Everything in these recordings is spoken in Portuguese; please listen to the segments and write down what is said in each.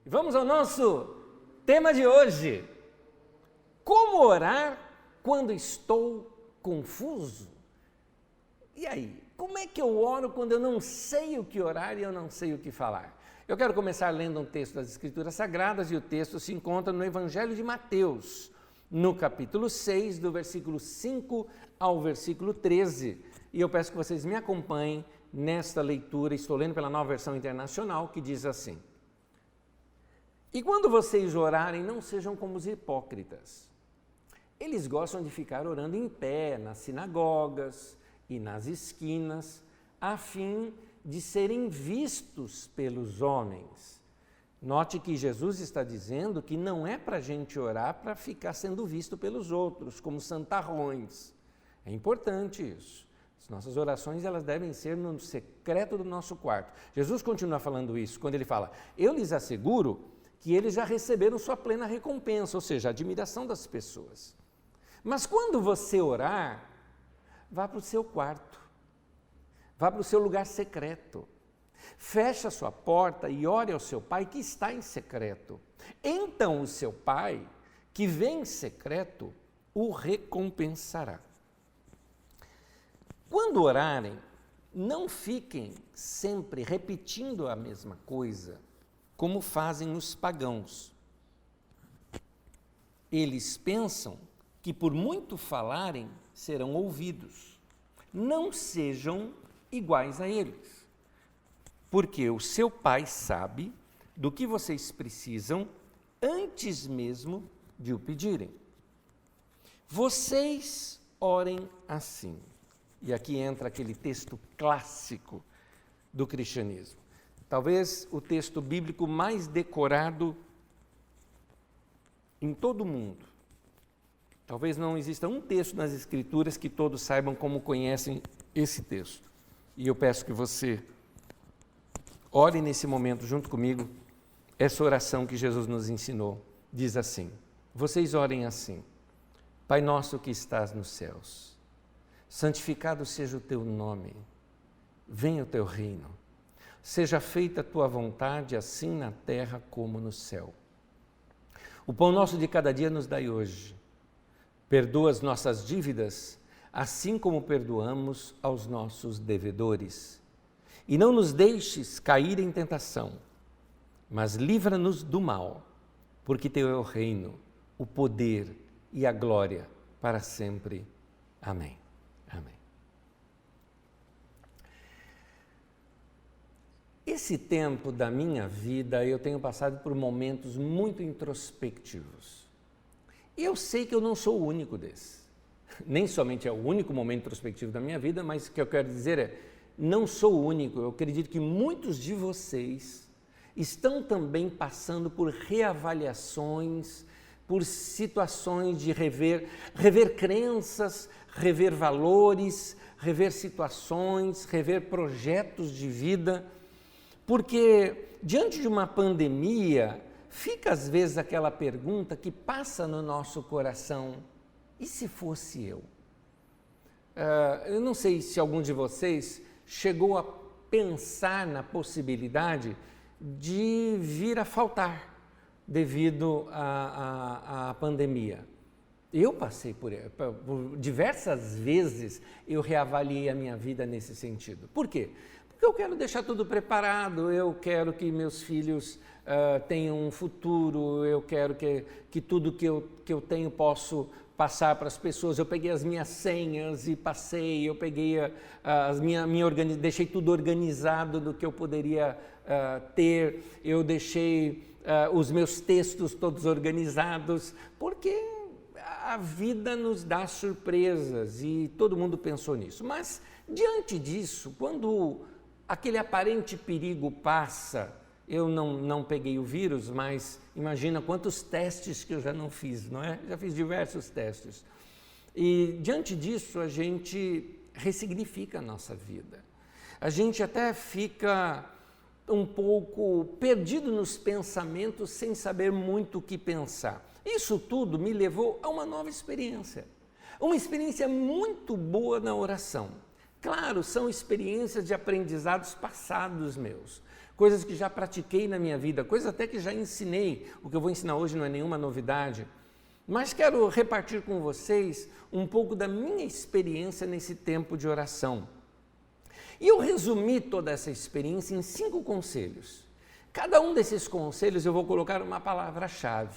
E vamos ao nosso tema de hoje. Como orar quando estou confuso? E aí, como é que eu oro quando eu não sei o que orar e eu não sei o que falar? Eu quero começar lendo um texto das Escrituras Sagradas e o texto se encontra no Evangelho de Mateus, no capítulo 6, do versículo 5 ao versículo 13. E eu peço que vocês me acompanhem nesta leitura. Estou lendo pela Nova Versão Internacional, que diz assim: E quando vocês orarem, não sejam como os hipócritas. Eles gostam de ficar orando em pé, nas sinagogas e nas esquinas, a fim de serem vistos pelos homens. Note que Jesus está dizendo que não é para a gente orar para ficar sendo visto pelos outros, como santarrões. É importante isso. As nossas orações, elas devem ser no secreto do nosso quarto. Jesus continua falando isso quando ele fala: eu lhes asseguro que eles já receberam sua plena recompensa, ou seja, a admiração das pessoas. Mas quando você orar, vá para o seu quarto, vá para o seu lugar secreto, feche a sua porta e ore ao seu Pai que está em secreto. Então o seu Pai, que vem em secreto, o recompensará. Quando orarem, não fiquem sempre repetindo a mesma coisa, como fazem os pagãos. Eles pensam que por muito falarem serão ouvidos. Não sejam iguais a eles, porque o seu Pai sabe do que vocês precisam antes mesmo de o pedirem. Vocês orem assim. E aqui entra aquele texto clássico do cristianismo. Talvez o texto bíblico mais decorado em todo o mundo. Talvez não exista um texto nas Escrituras que todos saibam como conhecem esse texto. E eu peço que você ore nesse momento junto comigo essa oração que Jesus nos ensinou. Diz assim: vocês orem assim: Pai nosso que estás nos céus, santificado seja o teu nome, venha o teu reino. Seja feita a tua vontade, assim na terra como no céu. O pão nosso de cada dia nos dai hoje. Perdoa as nossas dívidas, assim como perdoamos aos nossos devedores. E não nos deixes cair em tentação, mas livra-nos do mal, porque teu é o reino, o poder e a glória para sempre. Amém. Amém. Esse tempo da minha vida, eu tenho passado por momentos muito introspectivos. E eu sei que eu não sou o único desse. Nem somente é o único momento introspectivo da minha vida, mas o que eu quero dizer é, não sou o único. Eu acredito que muitos de vocês estão também passando por reavaliações, por situações de rever crenças, rever valores, rever situações, rever projetos de vida. Porque, diante de uma pandemia, fica às vezes aquela pergunta que passa no nosso coração: e se fosse eu? Eu não sei se algum de vocês chegou a pensar na possibilidade de vir a faltar devido à pandemia. Eu passei por diversas vezes, eu reavaliei a minha vida nesse sentido. Por quê? Porque eu quero deixar tudo preparado, eu quero que meus filhos tenham um futuro, eu quero que tudo que eu tenho posso passar para as pessoas. Eu peguei as minhas senhas e passei, eu peguei deixei tudo organizado do que eu poderia ter, eu deixei os meus textos todos organizados, porque a vida nos dá surpresas e todo mundo pensou nisso. Mas, diante disso, quando aquele aparente perigo passa, eu não peguei o vírus, mas imagina quantos testes que eu já não fiz, não é? Já fiz diversos testes. E diante disso a gente ressignifica a nossa vida. A gente até fica um pouco perdido nos pensamentos, sem saber muito o que pensar. Isso tudo me levou a uma nova experiência. Uma experiência muito boa na oração. Claro, são experiências de aprendizados passados meus, coisas que já pratiquei na minha vida, coisas até que já ensinei. O que eu vou ensinar hoje não é nenhuma novidade, mas quero repartir com vocês um pouco da minha experiência nesse tempo de oração. E eu resumi toda essa experiência em 5 conselhos. Cada um desses conselhos eu vou colocar uma palavra-chave,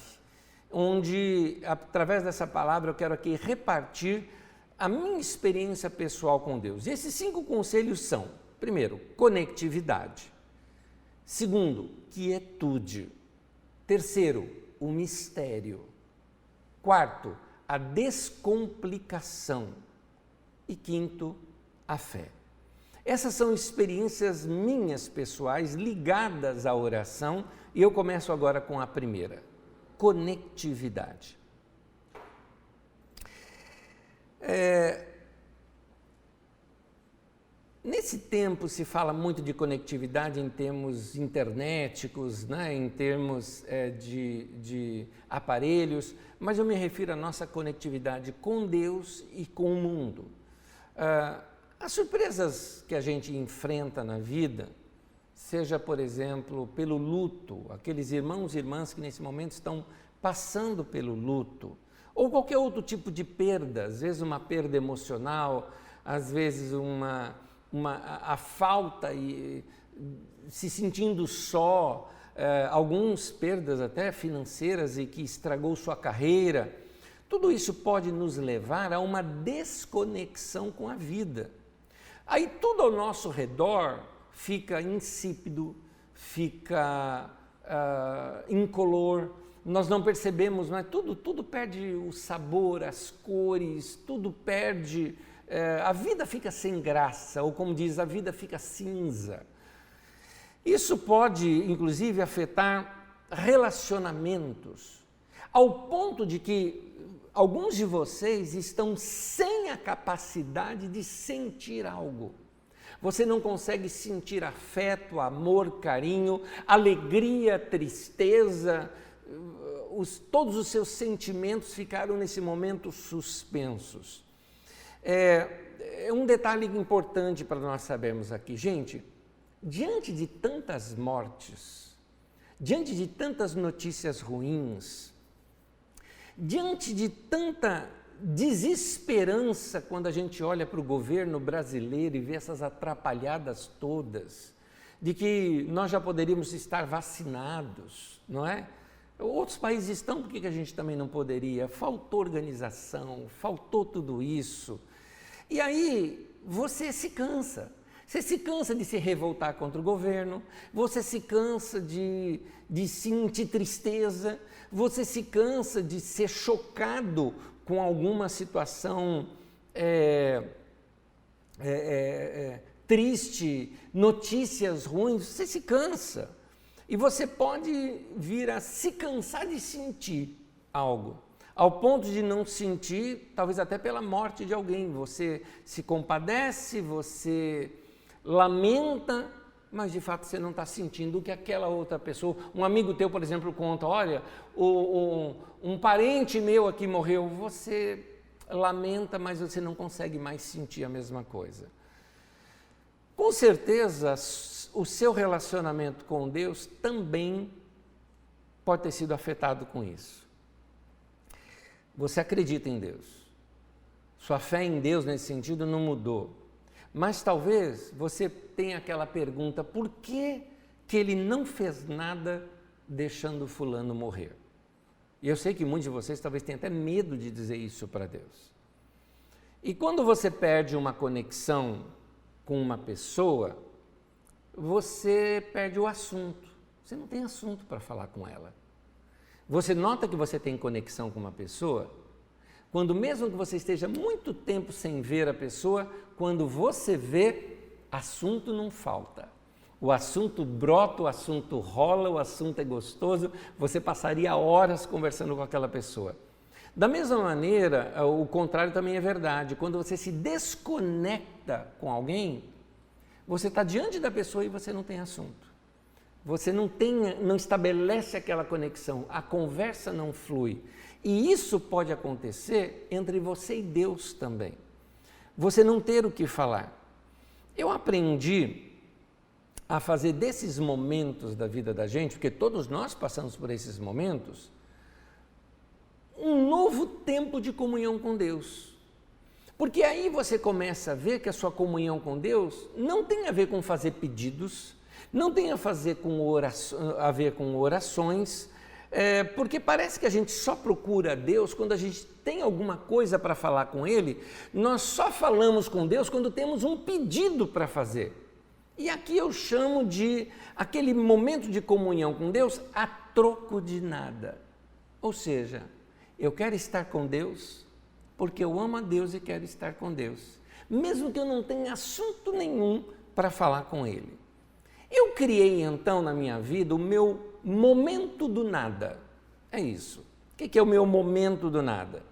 onde, através dessa palavra, eu quero aqui repartir a minha experiência pessoal com Deus. E esses 5 conselhos são, primeiro, conectividade. Segundo, quietude. Terceiro, o mistério. Quarto, a descomplicação. E quinto, a fé. Essas são experiências minhas pessoais ligadas à oração e eu começo agora com a primeira, conectividade. Nesse tempo se fala muito de conectividade em termos internéticos, né? Em termos de aparelhos, mas eu me refiro à nossa conectividade com Deus e com o mundo. As surpresas que a gente enfrenta na vida, seja, por exemplo, pelo luto, aqueles irmãos e irmãs que nesse momento estão passando pelo luto, ou qualquer outro tipo de perda, às vezes uma perda emocional, às vezes a falta e se sentindo só, alguns perdas até financeiras e que estragou sua carreira. Tudo isso pode nos levar a uma desconexão com a vida. Aí tudo ao nosso redor fica insípido, fica incolor, nós não percebemos, mas tudo perde o sabor, as cores, tudo perde, a vida fica sem graça, ou como diz, a vida fica cinza. Isso pode, inclusive, afetar relacionamentos, ao ponto de que alguns de vocês estão sem a capacidade de sentir algo. Você não consegue sentir afeto, amor, carinho, alegria, tristeza, todos os seus sentimentos ficaram nesse momento suspensos. É um detalhe importante para nós sabermos aqui. Gente, diante de tantas mortes, diante de tantas notícias ruins, diante de tanta desesperança quando a gente olha para o governo brasileiro e vê essas atrapalhadas todas, de que nós já poderíamos estar vacinados, não é? Outros países estão, por que a gente também não poderia? Faltou organização, faltou tudo isso. E aí você se cansa. Você se cansa de se revoltar contra o governo, você se cansa de sentir tristeza, você se cansa de ser chocado com alguma situação triste, notícias ruins, você se cansa. E você pode vir a se cansar de sentir algo, ao ponto de não sentir, talvez até pela morte de alguém. Você se compadece, você lamenta, mas de fato você não está sentindo o que aquela outra pessoa, um amigo teu, por exemplo, conta, olha, um parente meu aqui morreu, você lamenta, mas você não consegue mais sentir a mesma coisa. Com certeza, o seu relacionamento com Deus também pode ter sido afetado com isso. Você acredita em Deus, sua fé em Deus nesse sentido não mudou. Mas talvez você tenha aquela pergunta, por que ele não fez nada deixando fulano morrer? E eu sei que muitos de vocês talvez tenham até medo de dizer isso para Deus. E quando você perde uma conexão com uma pessoa, você perde o assunto. Você não tem assunto para falar com ela. Você nota que você tem conexão com uma pessoa quando, mesmo que você esteja muito tempo sem ver a pessoa, quando você vê, assunto não falta. O assunto brota, o assunto rola, o assunto é gostoso, você passaria horas conversando com aquela pessoa. Da mesma maneira, o contrário também é verdade. Quando você se desconecta com alguém, você está diante da pessoa e você não tem assunto. Você não estabelece aquela conexão, a conversa não flui. E isso pode acontecer entre você e Deus também. Você não ter o que falar. eu aprendi a fazer desses momentos da vida da gente, porque todos nós passamos por esses momentos, um novo tempo de comunhão com Deus. Porque aí você começa a ver que a sua comunhão com Deus não tem a ver com fazer pedidos, não tem a ver com orações, porque parece que a gente só procura Deus quando a gente tem alguma coisa para falar com Ele. Nós só falamos com Deus quando temos um pedido para fazer. E aqui eu chamo de aquele momento de comunhão com Deus a troco de nada. Ou seja, eu quero estar com Deus porque eu amo a Deus e quero estar com Deus, mesmo que eu não tenha assunto nenhum para falar com Ele. Eu criei então na minha vida o meu momento do nada. É isso. O que é o meu momento do nada?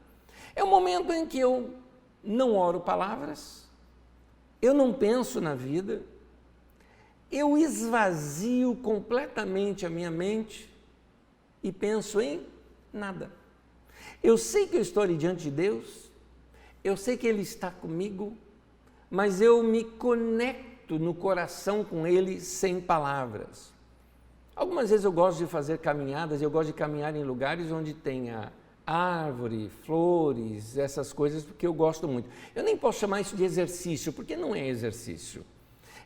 É o momento em que eu não oro palavras, eu não penso na vida, eu esvazio completamente a minha mente e penso em nada. Eu sei que eu estou ali diante de Deus, eu sei que Ele está comigo, mas eu me conecto no coração com Ele sem palavras. Algumas vezes eu gosto de fazer caminhadas, eu gosto de caminhar em lugares onde tenha árvore, flores, essas coisas, porque eu gosto muito. Eu nem posso chamar isso de exercício, porque não é exercício.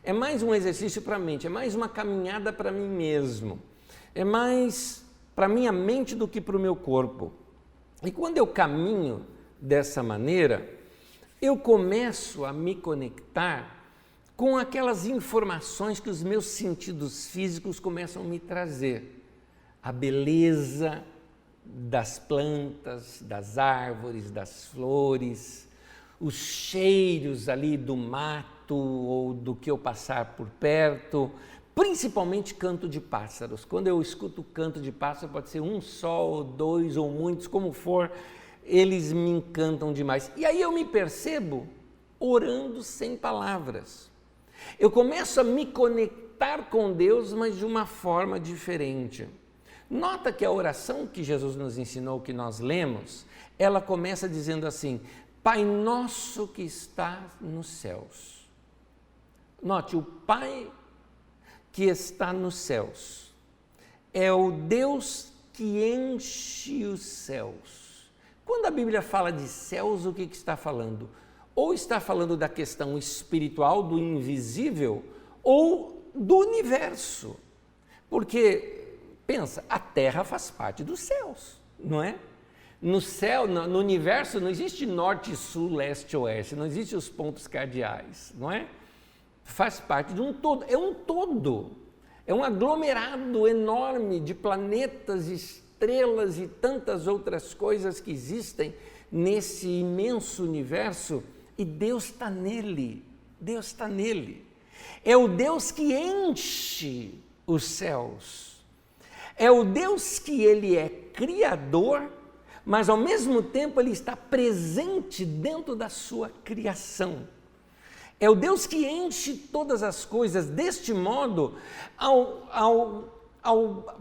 É mais um exercício para a mente, é mais uma caminhada para mim mesmo. É mais para a minha mente do que para o meu corpo. E quando eu caminho dessa maneira, eu começo a me conectar com aquelas informações que os meus sentidos físicos começam a me trazer. A beleza das plantas, das árvores, das flores, os cheiros ali do mato ou do que eu passar por perto, principalmente canto de pássaros. Quando eu escuto canto de pássaro, pode ser um só, ou dois, ou muitos, como for, eles me encantam demais. E aí eu me percebo orando sem palavras. Eu começo a me conectar com Deus, mas de uma forma diferente. Nota que a oração que Jesus nos ensinou, que nós lemos, ela começa dizendo assim: Pai nosso que está nos céus. Note, o Pai que está nos céus é o Deus que enche os céus. Quando a Bíblia fala de céus, o que está falando? Ou está falando da questão espiritual, do invisível, ou do universo. Porque, pensa, a Terra faz parte dos céus, não é? No céu, no universo, não existe norte, sul, leste, oeste, não existem os pontos cardeais, não é? Faz parte de um todo, é um todo, é um aglomerado enorme de planetas, estrelas e tantas outras coisas que existem nesse imenso universo, e Deus está nele, Deus está nele. É o Deus que enche os céus, é o Deus que Ele é criador, mas ao mesmo tempo Ele está presente dentro da sua criação. É o Deus que enche todas as coisas. Deste modo, ao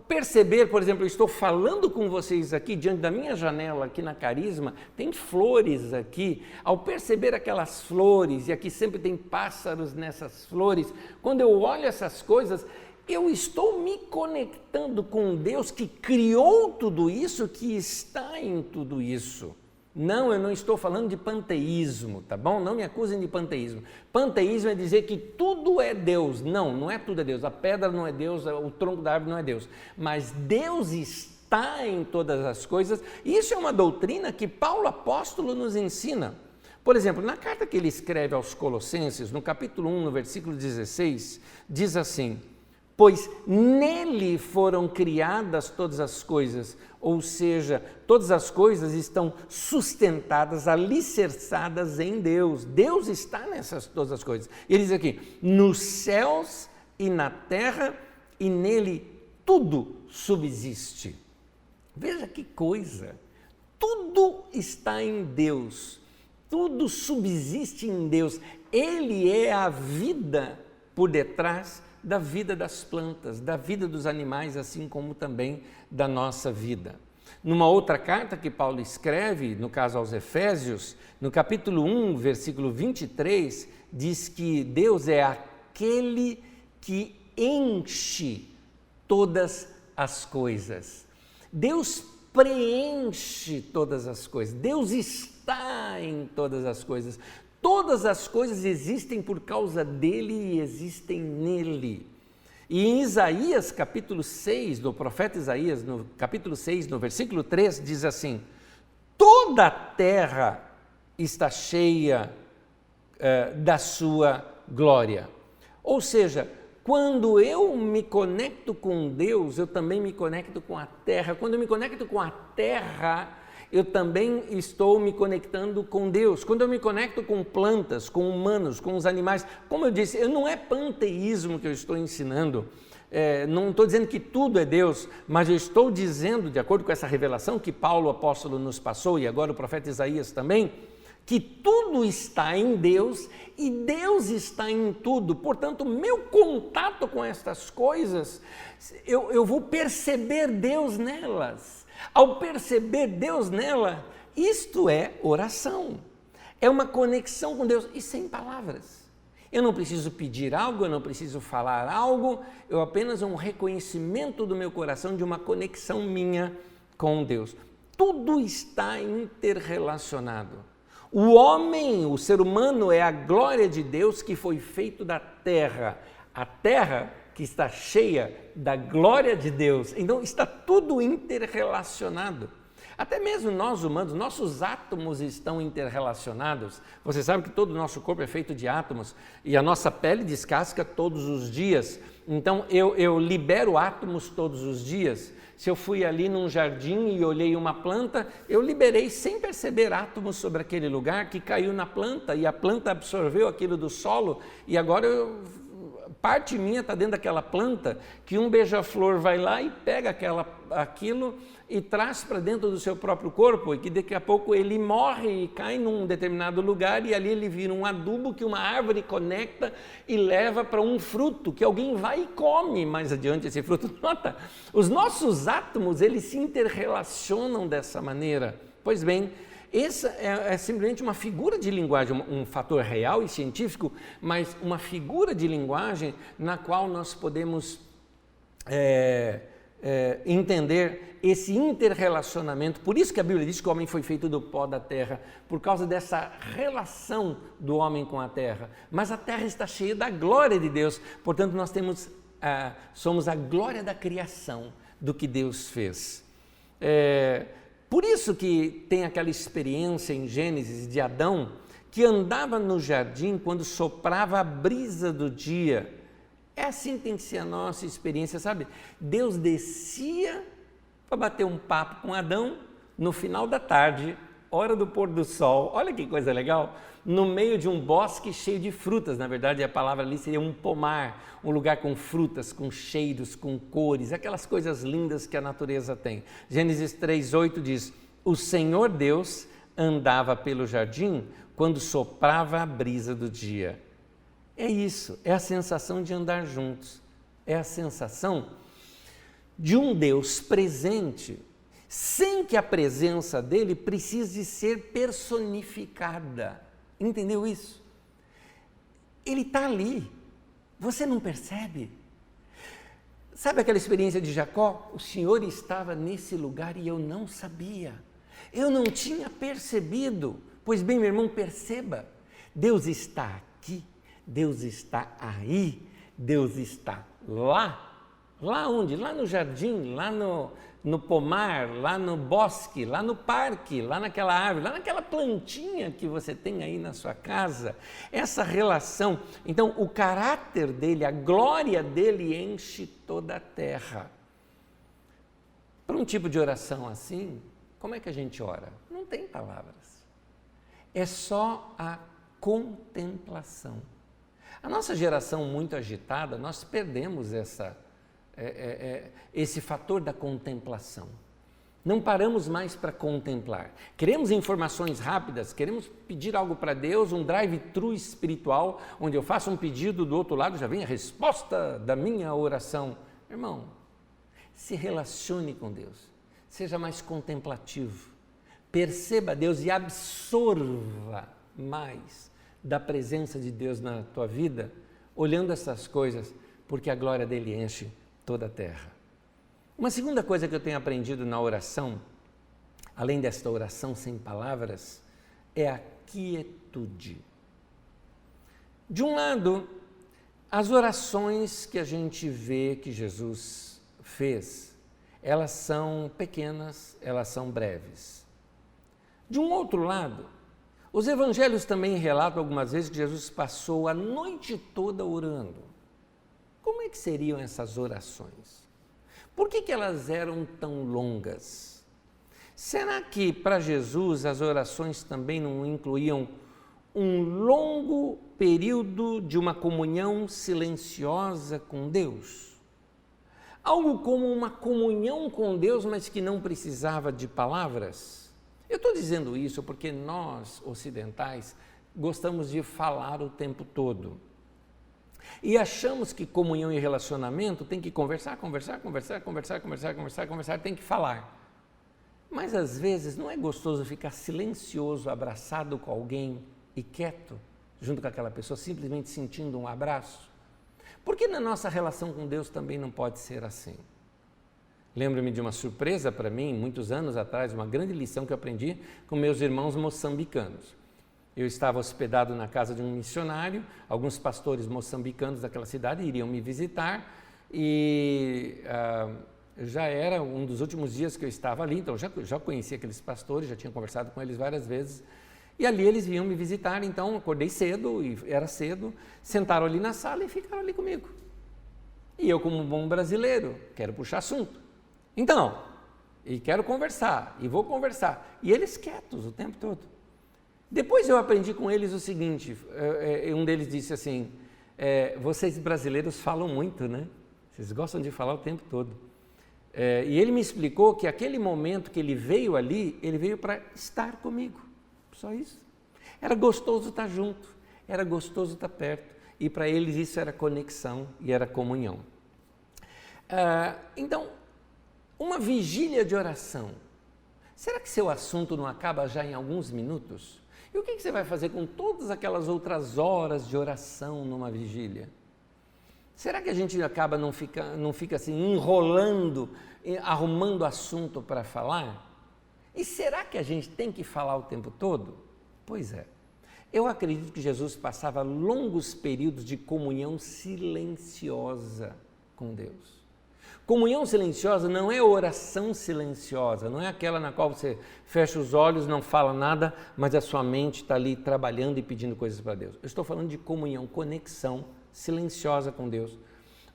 perceber, por exemplo, eu estou falando com vocês aqui, diante da minha janela, aqui na Carisma, tem flores aqui. Ao perceber aquelas flores, e aqui sempre tem pássaros nessas flores, quando eu olho essas coisas, eu estou me conectando com Deus que criou tudo isso, que está em tudo isso. Não, eu não estou falando de panteísmo, tá bom? Não me acusem de panteísmo. Panteísmo é dizer que tudo é Deus. Não, não é tudo é Deus. A pedra não é Deus, o tronco da árvore não é Deus. Mas Deus está em todas as coisas. E isso é uma doutrina que Paulo apóstolo nos ensina. Por exemplo, na carta que ele escreve aos Colossenses, no capítulo 1, no versículo 16, diz assim: pois nele foram criadas todas as coisas, ou seja, todas as coisas estão sustentadas, alicerçadas em Deus. Deus está nessas todas as coisas. Ele diz aqui, nos céus e na terra, e nele tudo subsiste. Veja que coisa, tudo está em Deus, tudo subsiste em Deus. Ele é a vida por detrás da vida das plantas, da vida dos animais, assim como também da nossa vida. Numa outra carta que Paulo escreve, no caso aos Efésios, no capítulo 1, versículo 23, diz que Deus é aquele que enche todas as coisas. Deus preenche todas as coisas. Deus está em todas as coisas. Todas as coisas existem por causa dele e existem nele. E em Isaías, capítulo 6, do profeta Isaías, no capítulo 6, no versículo 3, diz assim: toda a terra está cheia da sua glória. Ou seja, quando eu me conecto com Deus, eu também me conecto com a terra. Quando eu me conecto com a terra, eu também estou me conectando com Deus. Quando eu me conecto com plantas, com humanos, com os animais, como eu disse, não é panteísmo que eu estou ensinando, não estou dizendo que tudo é Deus, mas eu estou dizendo, de acordo com essa revelação que Paulo, apóstolo, nos passou, e agora o profeta Isaías também, que tudo está em Deus e Deus está em tudo. Portanto, meu contato com estas coisas, eu vou perceber Deus nelas. Ao perceber Deus nela, isto é oração. É uma conexão com Deus e sem palavras. Eu não preciso pedir algo, eu não preciso falar algo, eu apenas um reconhecimento do meu coração de uma conexão minha com Deus. Tudo está interrelacionado. O homem, o ser humano é a glória de Deus que foi feito da terra. A terra que está cheia da glória de Deus. Então está tudo interrelacionado. Até mesmo nós humanos, nossos átomos estão interrelacionados. Você sabe que todo o nosso corpo é feito de átomos e a nossa pele descasca todos os dias. Então eu libero átomos todos os dias. Se eu fui ali num jardim e olhei uma planta, eu liberei sem perceber átomos sobre aquele lugar que caiu na planta e a planta absorveu aquilo do solo e agora parte minha está dentro daquela planta que um beija-flor vai lá e pega aquilo e traz para dentro do seu próprio corpo e que daqui a pouco ele morre e cai num determinado lugar e ali ele vira um adubo que uma árvore conecta e leva para um fruto que alguém vai e come mais adiante esse fruto. Nota, os nossos átomos eles se interrelacionam dessa maneira. Pois bem, essa é simplesmente uma figura de linguagem, um fator real e científico, mas uma figura de linguagem na qual nós podemos entender esse interrelacionamento. Por isso que a Bíblia diz que o homem foi feito do pó da terra, por causa dessa relação do homem com a terra. Mas a terra está cheia da glória de Deus, portanto nós somos a glória da criação do que Deus fez. Por isso que tem aquela experiência em Gênesis de Adão, que andava no jardim quando soprava a brisa do dia. É assim que tem que ser a nossa experiência, sabe? Deus descia para bater um papo com Adão no final da tarde, hora do pôr do sol. Olha que coisa legal! No meio de um bosque cheio de frutas, na verdade a palavra ali seria um pomar, um lugar com frutas, com cheiros, com cores, aquelas coisas lindas que a natureza tem. Gênesis 3:8 diz: o Senhor Deus andava pelo jardim quando soprava a brisa do dia. É isso, é a sensação de andar juntos, é a sensação de um Deus presente, sem que a presença dele precise ser personificada. Entendeu isso? Ele está ali, você não percebe. Sabe aquela experiência de Jacó? O Senhor estava nesse lugar e eu não sabia. Eu não tinha percebido. Pois bem, meu irmão, perceba. Deus está aqui, Deus está aí, Deus está lá. Lá onde? Lá no jardim, lá no pomar, lá no bosque, lá no parque, lá naquela árvore, lá naquela plantinha que você tem aí na sua casa. Essa relação, então o caráter dele, a glória dele enche toda a terra. Para um tipo de oração assim, como é que a gente ora? Não tem palavras. É só a contemplação. A nossa geração muito agitada, nós perdemos esse fator da contemplação. Não paramos mais para contemplar. Queremos informações rápidas, queremos pedir algo para Deus, um drive-thru espiritual, onde eu faço um pedido, do outro lado já vem a resposta da minha oração. Irmão, se relacione com Deus. seja mais contemplativo, perceba Deus e absorva mais da presença de Deus na tua vida, olhando essas coisas, porque a glória dele enche toda a terra. Uma segunda coisa que eu tenho aprendido na oração, além desta oração sem palavras, é a quietude. De um lado, as orações que a gente vê que Jesus fez, elas são pequenas, elas são breves. De um outro lado, os evangelhos também relatam algumas vezes que Jesus passou a noite toda orando. Como é que seriam essas orações? Por que elas eram tão longas? Será que para Jesus as orações também não incluíam um longo período de uma comunhão silenciosa com Deus? Algo como uma comunhão com Deus, mas que não precisava de palavras? Eu estou dizendo isso porque nós, ocidentais, gostamos de falar o tempo todo. E achamos que comunhão e relacionamento tem que conversar, tem que falar. Mas às vezes não é gostoso ficar silencioso, abraçado com alguém e quieto, junto com aquela pessoa, simplesmente sentindo um abraço? Porque na nossa relação com Deus também não pode ser assim. Lembro-me de uma surpresa para mim, muitos anos atrás, uma grande lição que eu aprendi com meus irmãos moçambicanos. Eu estava hospedado na casa de um missionário, alguns pastores moçambicanos daquela cidade iriam me visitar e já era um dos últimos dias que eu estava ali, então já conhecia aqueles pastores, já tinha conversado com eles várias vezes e ali eles vinham me visitar, então acordei cedo, e era cedo, sentaram ali na sala e ficaram ali comigo. E eu, como um bom brasileiro, quero puxar assunto. Então, e quero conversar, e vou conversar. E eles quietos o tempo todo. Depois eu aprendi com eles o seguinte, um deles disse assim, vocês brasileiros falam muito, né? Vocês gostam de falar o tempo todo. E ele me explicou que aquele momento que ele veio ali, ele veio para estar comigo, só isso. Era gostoso estar junto, era gostoso estar perto, e para eles isso era conexão e era comunhão. Então, uma vigília de oração, será que seu assunto não acaba já em alguns minutos? E o que você vai fazer com todas aquelas outras horas de oração numa vigília? Será que a gente acaba não fica assim enrolando, arrumando assunto para falar? E será que a gente tem que falar o tempo todo? Pois é. Eu acredito que Jesus passava longos períodos de comunhão silenciosa com Deus. Comunhão silenciosa não é oração silenciosa, não é aquela na qual você fecha os olhos, não fala nada, mas a sua mente está ali trabalhando e pedindo coisas para Deus. Eu estou falando de comunhão, conexão silenciosa com Deus.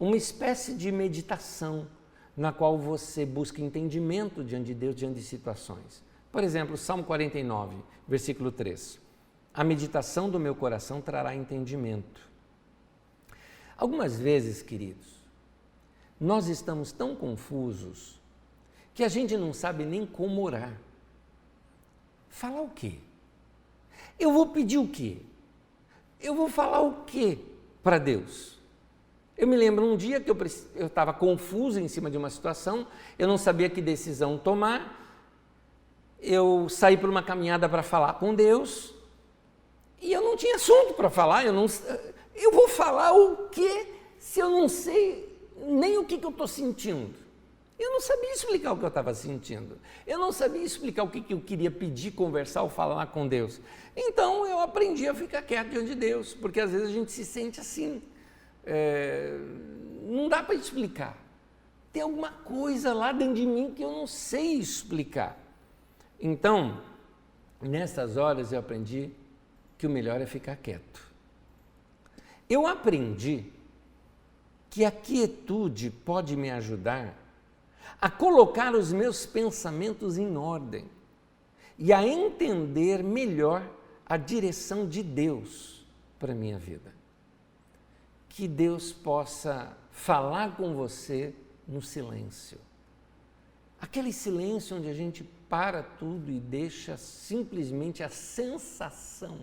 Uma espécie de meditação na qual você busca entendimento diante de Deus, diante de situações. Por exemplo, Salmo 49, versículo 3. A meditação do meu coração trará entendimento. Algumas vezes, queridos, nós estamos tão confusos que a gente não sabe nem como orar. Falar o quê? Eu vou pedir o quê? Eu vou falar o quê para Deus? Eu me lembro um dia que eu estava confuso em cima de uma situação, eu não sabia que decisão tomar, eu saí por uma caminhada para falar com Deus e eu não tinha assunto para falar, eu vou falar o quê se eu não sei nem o que eu estou sentindo? Eu não sabia explicar o que eu estava sentindo. Eu não sabia explicar o que eu queria pedir, conversar ou falar com Deus. Então eu aprendi a ficar quieto diante de Deus, porque às vezes a gente se sente assim. Não dá para explicar. Tem alguma coisa lá dentro de mim que eu não sei explicar. Então, nessas horas eu aprendi que o melhor é ficar quieto. Eu aprendi que a quietude pode me ajudar a colocar os meus pensamentos em ordem e a entender melhor a direção de Deus para a minha vida. Que Deus possa falar com você no silêncio. Aquele silêncio onde a gente para tudo e deixa simplesmente a sensação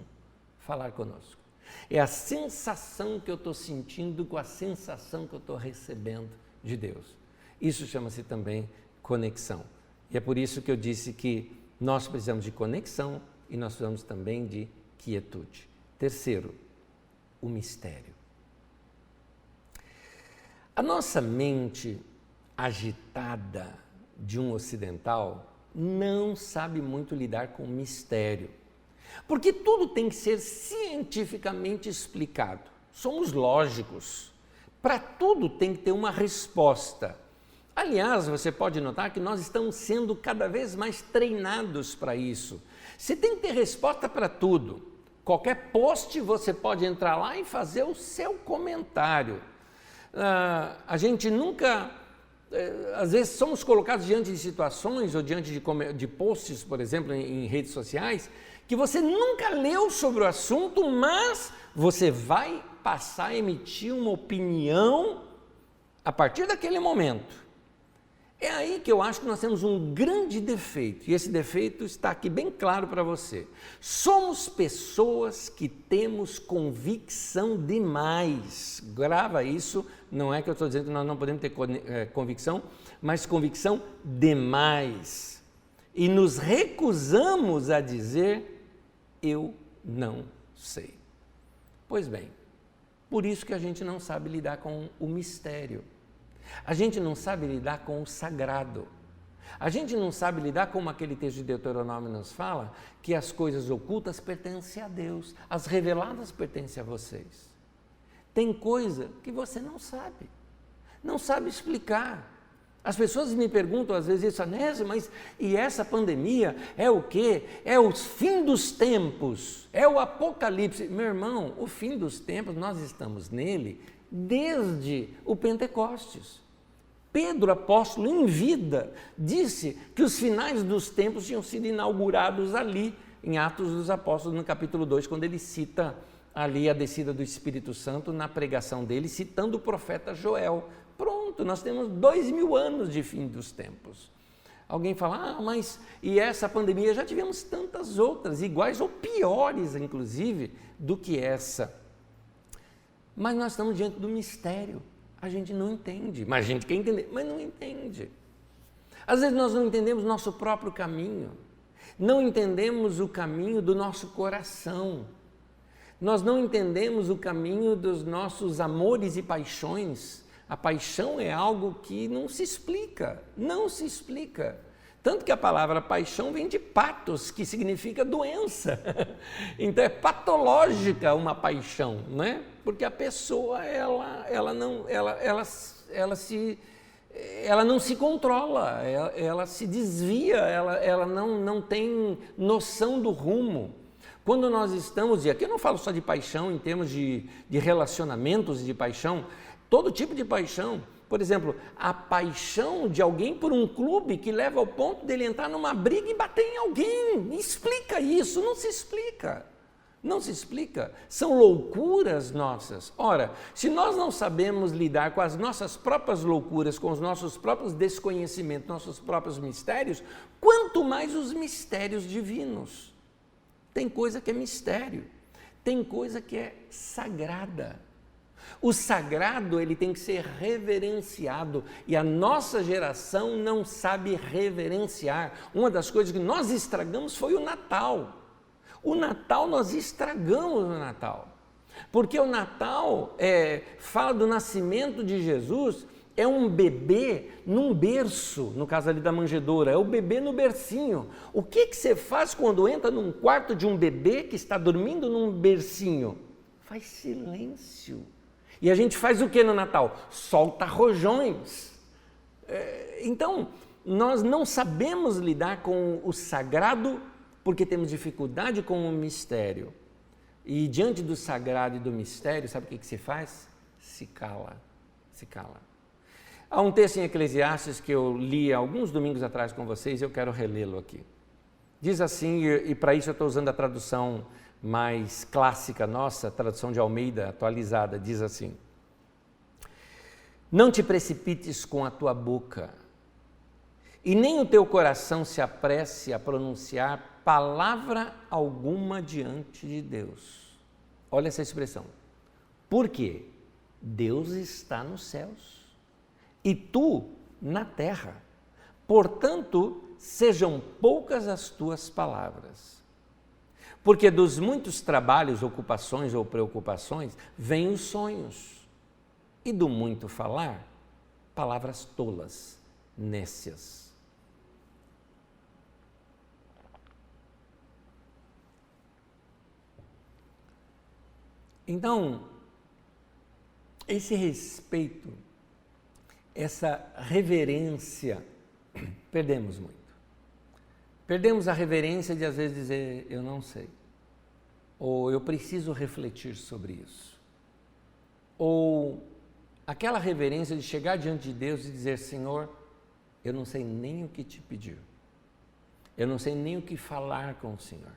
falar conosco. É a sensação que eu estou sentindo com a sensação que eu estou recebendo de Deus. Isso chama-se também conexão. E é por isso que eu disse que nós precisamos de conexão e nós precisamos também de quietude. Terceiro, o mistério. A nossa mente agitada de um ocidental não sabe muito lidar com o mistério, porque tudo tem que ser cientificamente explicado. Somos lógicos, para tudo tem que ter uma resposta. Aliás, você pode notar que nós estamos sendo cada vez mais treinados para isso. Você tem que ter resposta para tudo. Qualquer post você pode entrar lá e fazer o seu comentário. A gente nunca, às vezes somos colocados diante de situações ou diante de posts, por exemplo, em redes sociais, que você nunca leu sobre o assunto, mas você vai passar a emitir uma opinião a partir daquele momento. É aí que eu acho que nós temos um grande defeito, e esse defeito está aqui bem claro para você. Somos pessoas que temos convicção demais. Grava isso, não é que eu estou dizendo que nós não podemos ter convicção, mas convicção demais. E nos recusamos a dizer, eu não sei. Pois bem, por isso que a gente não sabe lidar com o mistério. A gente não sabe lidar com o sagrado. A gente não sabe lidar como aquele texto de Deuteronômio nos fala, que as coisas ocultas pertencem a Deus, as reveladas pertencem a vocês. Tem coisa que você não sabe explicar. As pessoas me perguntam às vezes isso, Anésio, mas e essa pandemia é o quê? É o fim dos tempos, é o apocalipse. Meu irmão, o fim dos tempos, nós estamos nele desde o Pentecostes. Pedro, apóstolo em vida, disse que os finais dos tempos tinham sido inaugurados ali, em Atos dos Apóstolos, no capítulo 2, quando ele cita ali a descida do Espírito Santo na pregação dele, citando o profeta Joel. Pronto, nós temos 2000 anos de fim dos tempos. Alguém fala, mas e essa pandemia? Já tivemos tantas outras, iguais ou piores, inclusive, do que essa. Mas nós estamos diante do mistério. A gente não entende, mas a gente quer entender, mas não entende. Às vezes nós não entendemos nosso próprio caminho, não entendemos o caminho do nosso coração, nós não entendemos o caminho dos nossos amores e paixões. A paixão é algo que não se explica. Tanto que a palavra paixão vem de patos, que significa doença. Então é patológica uma paixão, não é? Porque a pessoa ela não se controla, ela se desvia, ela não tem noção do rumo. Quando nós estamos, e aqui eu não falo só de paixão em termos de relacionamentos de paixão, todo tipo de paixão. Por exemplo, a paixão de alguém por um clube que leva ao ponto dele entrar numa briga e bater em alguém. Explica isso, não se explica. Não se explica. São loucuras nossas. Ora, se nós não sabemos lidar com as nossas próprias loucuras, com os nossos próprios desconhecimentos, nossos próprios mistérios, quanto mais os mistérios divinos. Tem coisa que é mistério, tem coisa que é sagrada. O sagrado, ele tem que ser reverenciado, e a nossa geração não sabe reverenciar. Uma das coisas que nós estragamos foi o Natal. O Natal, nós estragamos o Natal, porque o Natal fala do nascimento de Jesus, é um bebê num berço, no caso ali da manjedoura, é o bebê no bercinho. O que você faz quando entra num quarto de um bebê que está dormindo num bercinho? Faz silêncio. E a gente faz o que no Natal? Solta rojões. Então, nós não sabemos lidar com o sagrado porque temos dificuldade com o mistério. E diante do sagrado e do mistério, sabe o que se faz? Se cala. Há um texto em Eclesiastes que eu li alguns domingos atrás com vocês e eu quero relê-lo aqui. Diz assim, e para isso eu estou usando a tradução mais clássica nossa, a tradução de Almeida atualizada, diz assim: não te precipites com a tua boca, e nem o teu coração se apresse a pronunciar palavra alguma diante de Deus. Olha essa expressão. Por quê? Deus está nos céus e tu na terra. Portanto, sejam poucas as tuas palavras. Porque dos muitos trabalhos, ocupações ou preocupações, vêm os sonhos. E do muito falar, palavras tolas, nécias. Então, esse respeito, essa reverência, perdemos muito. Perdemos a reverência de às vezes dizer, eu não sei, ou eu preciso refletir sobre isso, ou aquela reverência de chegar diante de Deus e dizer, Senhor, eu não sei nem o que te pedir, eu não sei nem o que falar com o Senhor.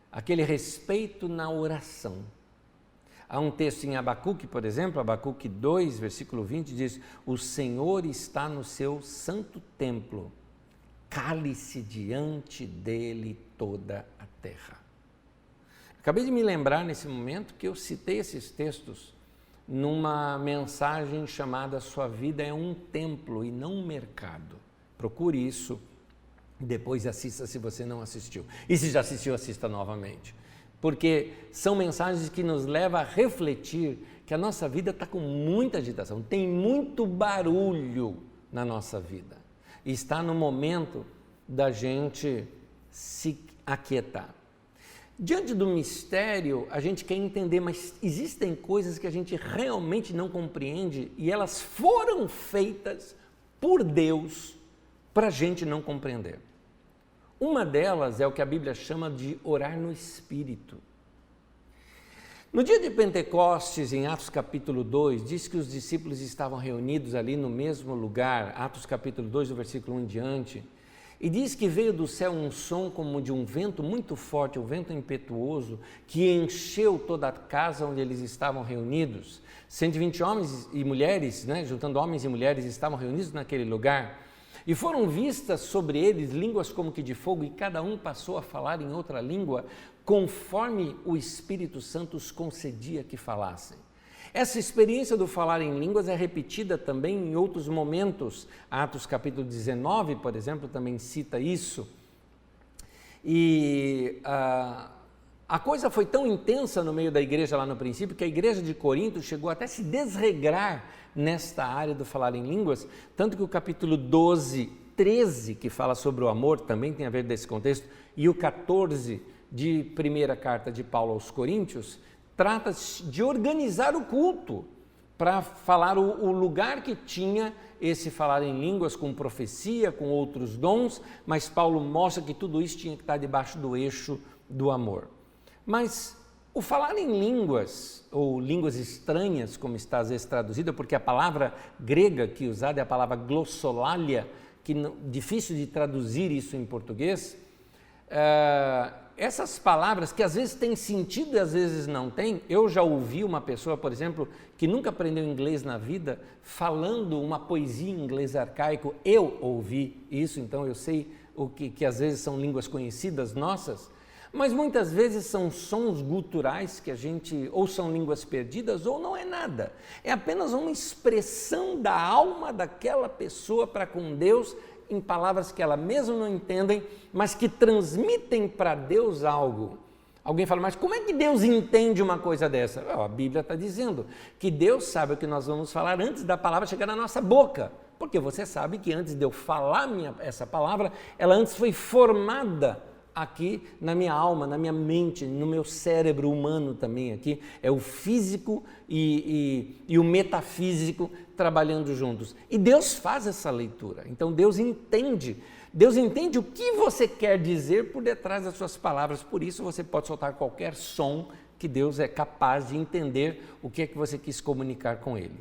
Aquele respeito na oração. Há um texto em Abacuque, por exemplo, Abacuque 2, versículo 20, diz, o Senhor está no seu santo templo, cale-se diante dele toda a terra. Acabei de me lembrar nesse momento que eu citei esses textos numa mensagem chamada Sua Vida é um Templo e não um Mercado. Procure isso, depois assista se você não assistiu. E se já assistiu, assista novamente. Porque são mensagens que nos levam a refletir que a nossa vida está com muita agitação, tem muito barulho na nossa vida. E está no momento da gente se aquietar. Diante do mistério, a gente quer entender, mas existem coisas que a gente realmente não compreende e elas foram feitas por Deus para a gente não compreender. Uma delas é o que a Bíblia chama de orar no Espírito. No dia de Pentecostes, em Atos capítulo 2, diz que os discípulos estavam reunidos ali no mesmo lugar, Atos capítulo 2, do versículo 1 em diante, e diz que veio do céu um som como de um vento muito forte, um vento impetuoso, que encheu toda a casa onde eles estavam reunidos. 120 homens e mulheres, juntando homens e mulheres, estavam reunidos naquele lugar. E foram vistas sobre eles línguas como que de fogo, e cada um passou a falar em outra língua, conforme o Espírito Santo os concedia que falassem. Essa experiência do falar em línguas é repetida também em outros momentos. Atos capítulo 19, por exemplo, também cita isso. E a coisa foi tão intensa no meio da igreja lá no princípio, que a igreja de Corinto chegou até a se desregrar nesta área do falar em línguas, tanto que o capítulo 12, 13, que fala sobre o amor, também tem a ver desse contexto, e o 14 de primeira carta de Paulo aos Coríntios, trata de organizar o culto para falar o lugar que tinha esse falar em línguas com profecia, com outros dons, mas Paulo mostra que tudo isso tinha que estar debaixo do eixo do amor. Mas o falar em línguas, ou línguas estranhas, como está às vezes traduzida, porque a palavra grega que usada é a palavra glossolalia, que difícil de traduzir isso em português, essas palavras que às vezes têm sentido e às vezes não têm. Eu já ouvi uma pessoa, por exemplo, que nunca aprendeu inglês na vida, falando uma poesia em inglês arcaico. Eu ouvi isso, então eu sei o que às vezes são línguas conhecidas nossas, mas muitas vezes são sons guturais que a gente, ou são línguas perdidas, ou não é nada. É apenas uma expressão da alma daquela pessoa para com Deus, em palavras que ela mesma não entendem, mas que transmitem para Deus algo. Alguém fala, mas como é que Deus entende uma coisa dessa? A Bíblia está dizendo que Deus sabe o que nós vamos falar antes da palavra chegar na nossa boca. Porque você sabe que antes de eu falar essa palavra, ela antes foi formada aqui na minha alma, na minha mente, no meu cérebro humano também aqui. É o físico e o metafísico trabalhando juntos. E Deus faz essa leitura. Então Deus entende o que você quer dizer por detrás das suas palavras. Por isso você pode soltar qualquer som que Deus é capaz de entender o que é que você quis comunicar com Ele.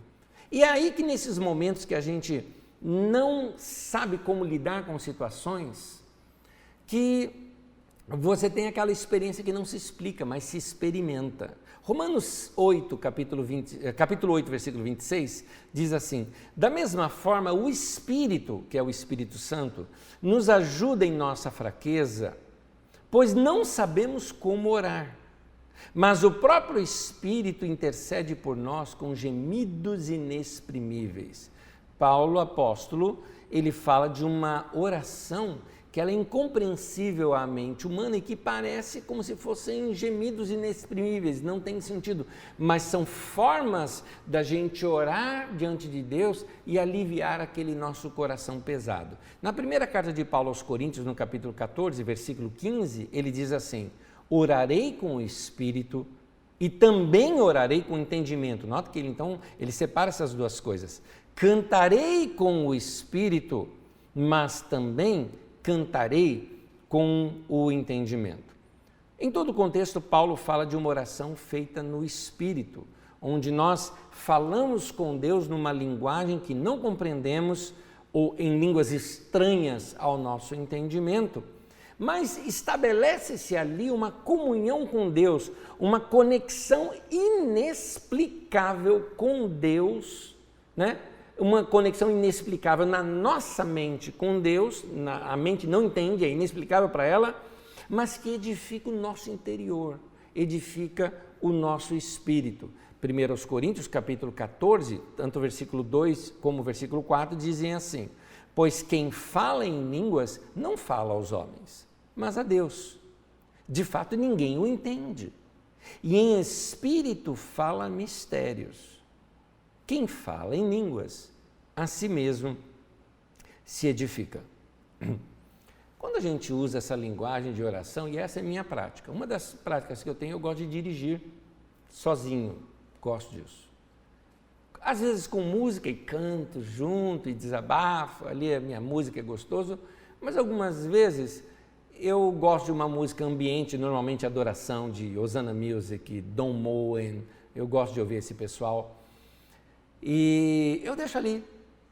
E é aí que nesses momentos que a gente não sabe como lidar com situações, que você tem aquela experiência que não se explica, mas se experimenta. Romanos 8, capítulo 8, versículo 26, diz assim, da mesma forma, o Espírito, que é o Espírito Santo, nos ajuda em nossa fraqueza, pois não sabemos como orar, mas o próprio Espírito intercede por nós com gemidos inexprimíveis. Paulo, apóstolo, ele fala de uma oração que ela é incompreensível à mente humana e que parece como se fossem gemidos inexprimíveis, não tem sentido, mas são formas da gente orar diante de Deus e aliviar aquele nosso coração pesado. Na primeira carta de Paulo aos Coríntios, no capítulo 14, versículo 15, ele diz assim: orarei com o Espírito e também orarei com o entendimento. Nota que ele separa essas duas coisas. Cantarei com o Espírito, mas também cantarei com o entendimento. Em todo o contexto, Paulo fala de uma oração feita no Espírito, onde nós falamos com Deus numa linguagem que não compreendemos ou em línguas estranhas ao nosso entendimento, mas estabelece-se ali uma comunhão com Deus, uma conexão inexplicável com Deus, né? Uma conexão inexplicável na nossa mente com Deus, a mente não entende, é inexplicável para ela, mas que edifica o nosso interior, edifica o nosso espírito. 1 Coríntios, capítulo 14, tanto o versículo 2 como o versículo 4 dizem assim: pois quem fala em línguas não fala aos homens, mas a Deus. De fato, ninguém o entende. E em espírito fala mistérios. Quem fala em línguas, a si mesmo se edifica. Quando a gente usa essa linguagem de oração, e essa é a minha prática, uma das práticas que eu tenho, eu gosto de dirigir sozinho, gosto disso. Às vezes com música e canto junto e desabafo, ali a minha música é gostoso, mas algumas vezes eu gosto de uma música ambiente, normalmente adoração de Hosanna Music, Don Moen, eu gosto de ouvir esse pessoal. E eu deixo ali,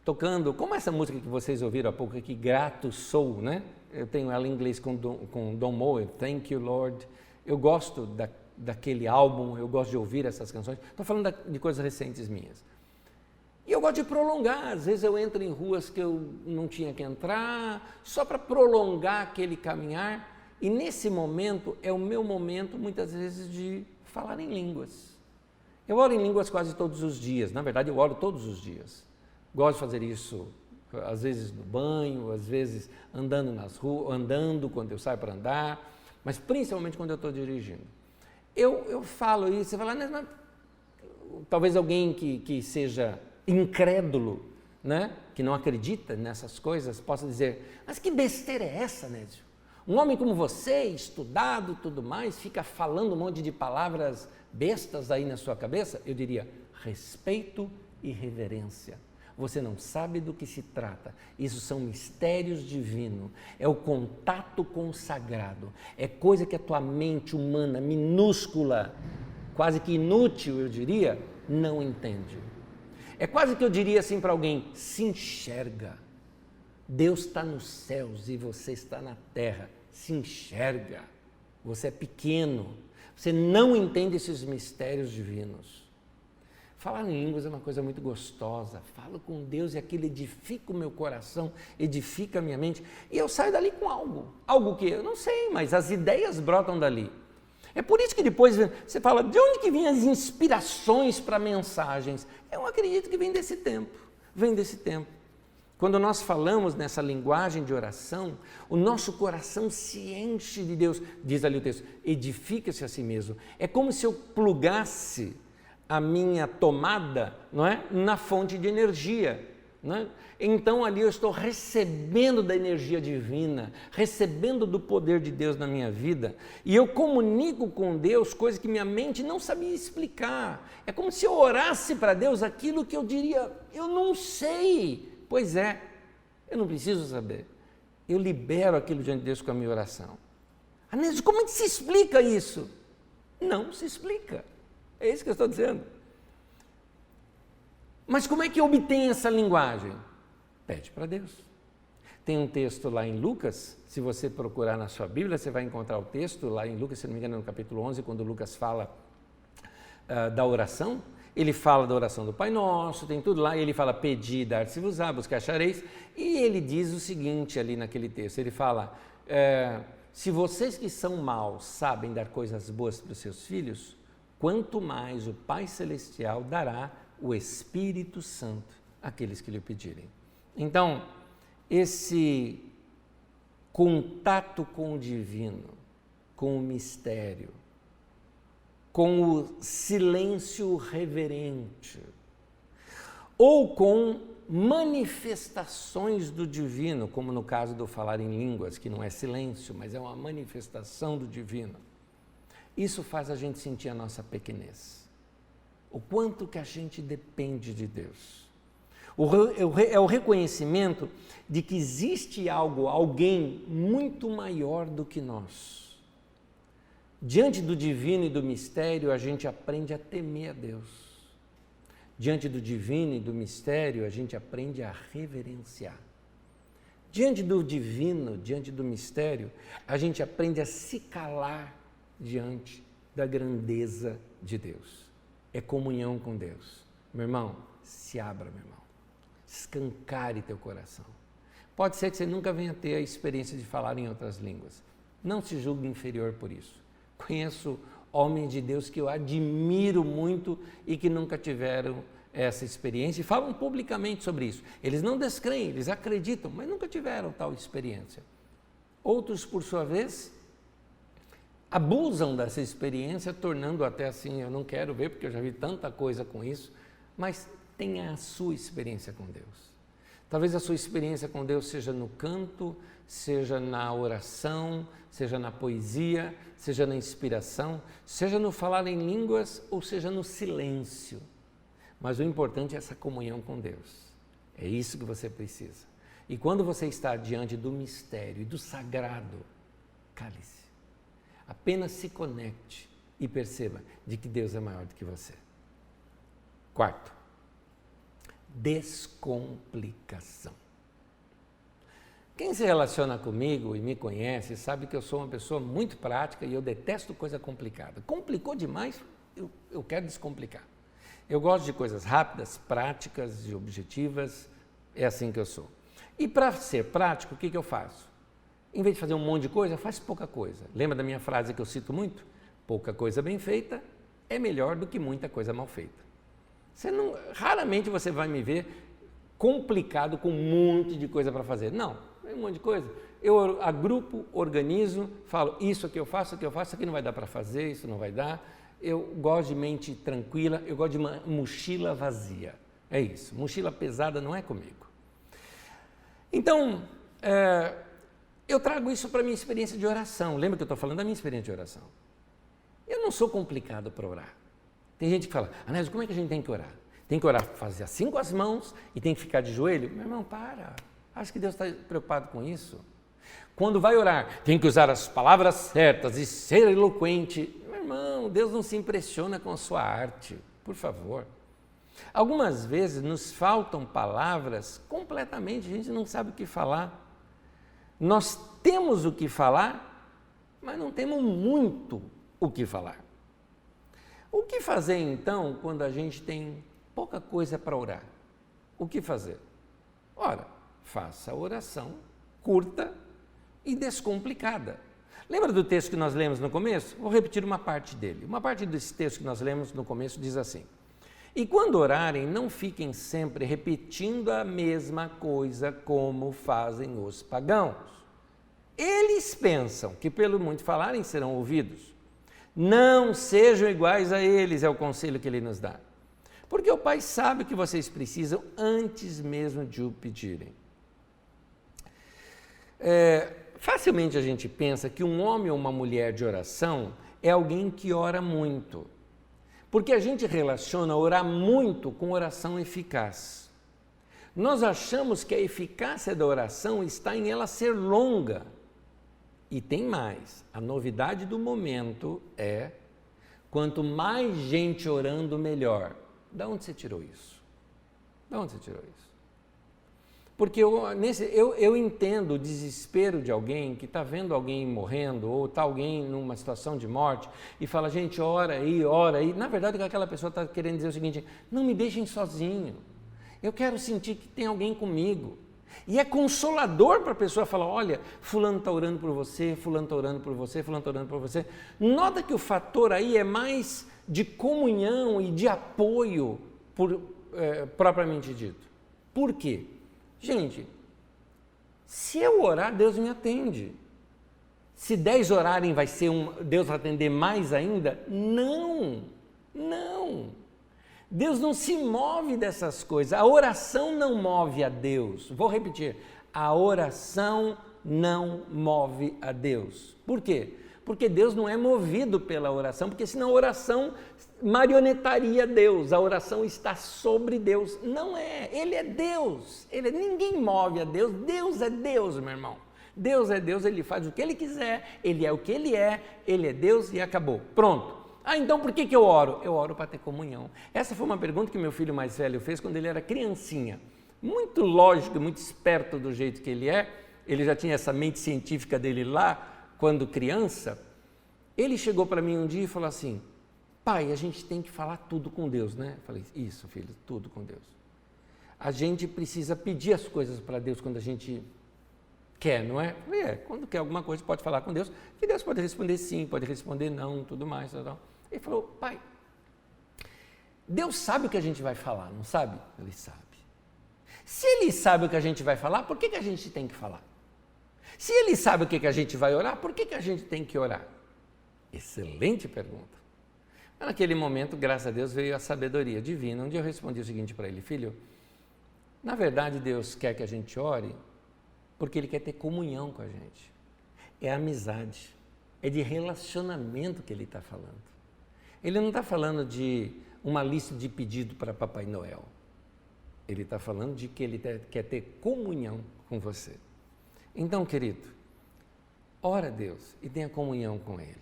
tocando, como essa música que vocês ouviram há pouco aqui, Grato Sou, né? Eu tenho ela em inglês com Don Moen, Thank You Lord. Eu gosto daquele álbum, eu gosto de ouvir essas canções. Estou falando de coisas recentes minhas. E eu gosto de prolongar, às vezes eu entro em ruas que eu não tinha que entrar, só para prolongar aquele caminhar. E nesse momento, é o meu momento, muitas vezes, de falar em línguas. Eu oro em línguas quase todos os dias, na verdade eu oro todos os dias. Gosto de fazer isso, às vezes no banho, às vezes andando nas ruas, andando quando eu saio para andar, mas principalmente quando eu estou dirigindo. Eu falo isso, você fala, mas talvez alguém que seja incrédulo, né? Que não acredita nessas coisas, possa dizer, mas que besteira é essa, Nézio? Um homem como você, estudado e tudo mais, fica falando um monte de palavras bestas aí na sua cabeça? Eu diria, respeito e reverência. Você não sabe do que se trata. Isso são mistérios divinos. É o contato com o sagrado. É coisa que a tua mente humana, minúscula, quase que inútil, eu diria, não entende. É quase que eu diria assim para alguém, se enxerga. Deus está nos céus e você está na terra. Se enxerga. Você é pequeno. Você não entende esses mistérios divinos. Falar em línguas é uma coisa muito gostosa. Falo com Deus e aquilo edifica o meu coração, edifica a minha mente. E eu saio dali com algo que eu não sei, mas as ideias brotam dali. É por isso que depois você fala, de onde que vêm as inspirações para mensagens? Eu acredito que vem desse tempo, Quando nós falamos nessa linguagem de oração, o nosso coração se enche de Deus. Diz ali o texto, edifica-se a si mesmo. É como se eu plugasse a minha tomada, não é, na fonte de energia. Não é? Então ali eu estou recebendo da energia divina, recebendo do poder de Deus na minha vida, e eu comunico com Deus coisas que minha mente não sabia explicar. É como se eu orasse para Deus aquilo que eu diria, eu não sei. Pois é, eu não preciso saber. Eu libero aquilo diante de Deus com a minha oração. Anézio, como é que se explica isso? Não se explica. É isso que eu estou dizendo. Mas como é que obtém essa linguagem? Pede para Deus. Tem um texto lá em Lucas, se você procurar na sua Bíblia, você vai encontrar o texto lá em Lucas, se não me engano, no capítulo 11, quando Lucas fala da oração. Ele fala da oração do Pai Nosso, tem tudo lá, e ele fala, pedi, dar-se-vos-á, buscar, achareis, e ele diz o seguinte ali naquele texto, ele fala, se vocês que são maus sabem dar coisas boas para os seus filhos, quanto mais o Pai Celestial dará o Espírito Santo àqueles que lhe pedirem. Então, esse contato com o divino, com o mistério, com o silêncio reverente, ou com manifestações do divino, como no caso do falar em línguas, que não é silêncio, mas é uma manifestação do divino. Isso faz a gente sentir a nossa pequenez, o quanto que a gente depende de Deus. É o reconhecimento de que existe algo, alguém muito maior do que nós. Diante do divino e do mistério, a gente aprende a temer a Deus. Diante do divino e do mistério, a gente aprende a reverenciar. Diante do divino, diante do mistério, a gente aprende a se calar diante da grandeza de Deus. É comunhão com Deus. Meu irmão, se abra, meu irmão. Escancare teu coração. Pode ser que você nunca venha ter a experiência de falar em outras línguas. Não se julgue inferior por isso. Conheço homens de Deus que eu admiro muito e que nunca tiveram essa experiência e falam publicamente sobre isso. Eles não descreem, eles acreditam, mas nunca tiveram tal experiência. Outros, por sua vez, abusam dessa experiência, tornando até assim, eu não quero ver porque eu já vi tanta coisa com isso, mas tenha a sua experiência com Deus. Talvez a sua experiência com Deus seja no canto, seja na oração, seja na poesia, seja na inspiração, seja no falar em línguas ou seja no silêncio. Mas o importante é essa comunhão com Deus. É isso que você precisa. E quando você está diante do mistério e do sagrado, cale-se. Apenas se conecte e perceba de que Deus é maior do que você. Quarto, descomplicação. Quem se relaciona comigo e me conhece sabe que eu sou uma pessoa muito prática e eu detesto coisa complicada. Complicou demais, eu quero descomplicar. Eu gosto de coisas rápidas, práticas e objetivas, é assim que eu sou. E para ser prático, o que eu faço? Em vez de fazer um monte de coisa, faz pouca coisa. Lembra da minha frase que eu cito muito? Pouca coisa bem feita é melhor do que muita coisa mal feita. Raramente você vai me ver complicado com um monte de coisa para fazer. Não, é um monte de coisa. Eu agrupo, organizo, falo isso aqui eu faço, isso aqui não vai dar para fazer, isso não vai dar. Eu gosto de mente tranquila, eu gosto de uma mochila vazia. É isso, mochila pesada não é comigo. Então, eu trago isso para a minha experiência de oração. Lembra que eu estou falando da minha experiência de oração? Eu não sou complicado para orar. Tem gente que fala, Anésio, como é que a gente tem que orar? Tem que orar, fazer assim com as mãos e tem que ficar de joelho? Meu irmão, para. Acho que Deus está preocupado com isso. Quando vai orar, tem que usar as palavras certas e ser eloquente. Meu irmão, Deus não se impressiona com a sua arte, por favor. Algumas vezes nos faltam palavras completamente, a gente não sabe o que falar. Nós temos o que falar, mas não temos muito o que falar. O que fazer então quando a gente tem pouca coisa para orar? O que fazer? Ora, faça a oração curta e descomplicada. Lembra do texto que nós lemos no começo? Vou repetir uma parte dele. Uma parte desse texto que nós lemos no começo diz assim: e quando orarem, não fiquem sempre repetindo a mesma coisa como fazem os pagãos. Eles pensam que pelo muito falarem serão ouvidos. Não sejam iguais a eles, é o conselho que ele nos dá. Porque o Pai sabe o que vocês precisam antes mesmo de o pedirem. Facilmente a gente pensa que um homem ou uma mulher de oração é alguém que ora muito. Porque a gente relaciona orar muito com oração eficaz. Nós achamos que a eficácia da oração está em ela ser longa. E tem mais, a novidade do momento é, quanto mais gente orando, melhor. Da onde você tirou isso? Da onde você tirou isso? Porque eu entendo o desespero de alguém que está vendo alguém morrendo ou está alguém numa situação de morte e fala, gente, ora aí, ora aí. Na verdade, aquela pessoa está querendo dizer o seguinte, não me deixem sozinho. Eu quero sentir que tem alguém comigo. E é consolador para a pessoa falar, olha, fulano está orando por você, fulano está orando por você, fulano está orando por você. Nota que o fator aí é mais de comunhão e de apoio propriamente dito. Por quê? Gente, Se eu orar, Deus me atende. Se 10 orarem, Deus vai atender mais ainda? Não, não. Deus não se move dessas coisas. A oração não move a Deus. Vou repetir. A oração não move a Deus. Por quê? Porque Deus não é movido pela oração, porque senão a oração marionetaria Deus. A oração está sobre Deus. Não é. Ele é Deus. Ninguém move a Deus. Deus é Deus, meu irmão. Deus é Deus, Ele faz o que Ele quiser, Ele é o que Ele é Deus e acabou. Pronto. Então por que eu oro? Eu oro para ter comunhão. Essa foi uma pergunta que meu filho mais velho fez quando ele era criancinha. Muito lógico, muito esperto do jeito que ele é. Ele já tinha essa mente científica dele lá, quando criança. Ele chegou para mim um dia e falou assim: pai, a gente tem que falar tudo com Deus, né? Eu falei: isso, filho, tudo com Deus. A gente precisa pedir as coisas para Deus quando a gente quer, não é? Quando quer alguma coisa pode falar com Deus, que Deus pode responder sim, pode responder não, tudo mais. Ele falou: pai, Deus sabe o que a gente vai falar, não sabe? Ele sabe. Se Ele sabe o que a gente vai falar, por que a gente tem que falar? Se Ele sabe o que a gente vai orar, por que a gente tem que orar? Excelente pergunta. Naquele momento, graças a Deus, veio a sabedoria divina, onde eu respondi o seguinte para ele: filho, na verdade Deus quer que a gente ore porque Ele quer ter comunhão com a gente. É amizade, é de relacionamento que Ele está falando. Ele não está falando de uma lista de pedido para Papai Noel. Ele está falando de que Ele quer ter comunhão com você. Então, querido, ora a Deus e tenha comunhão com Ele.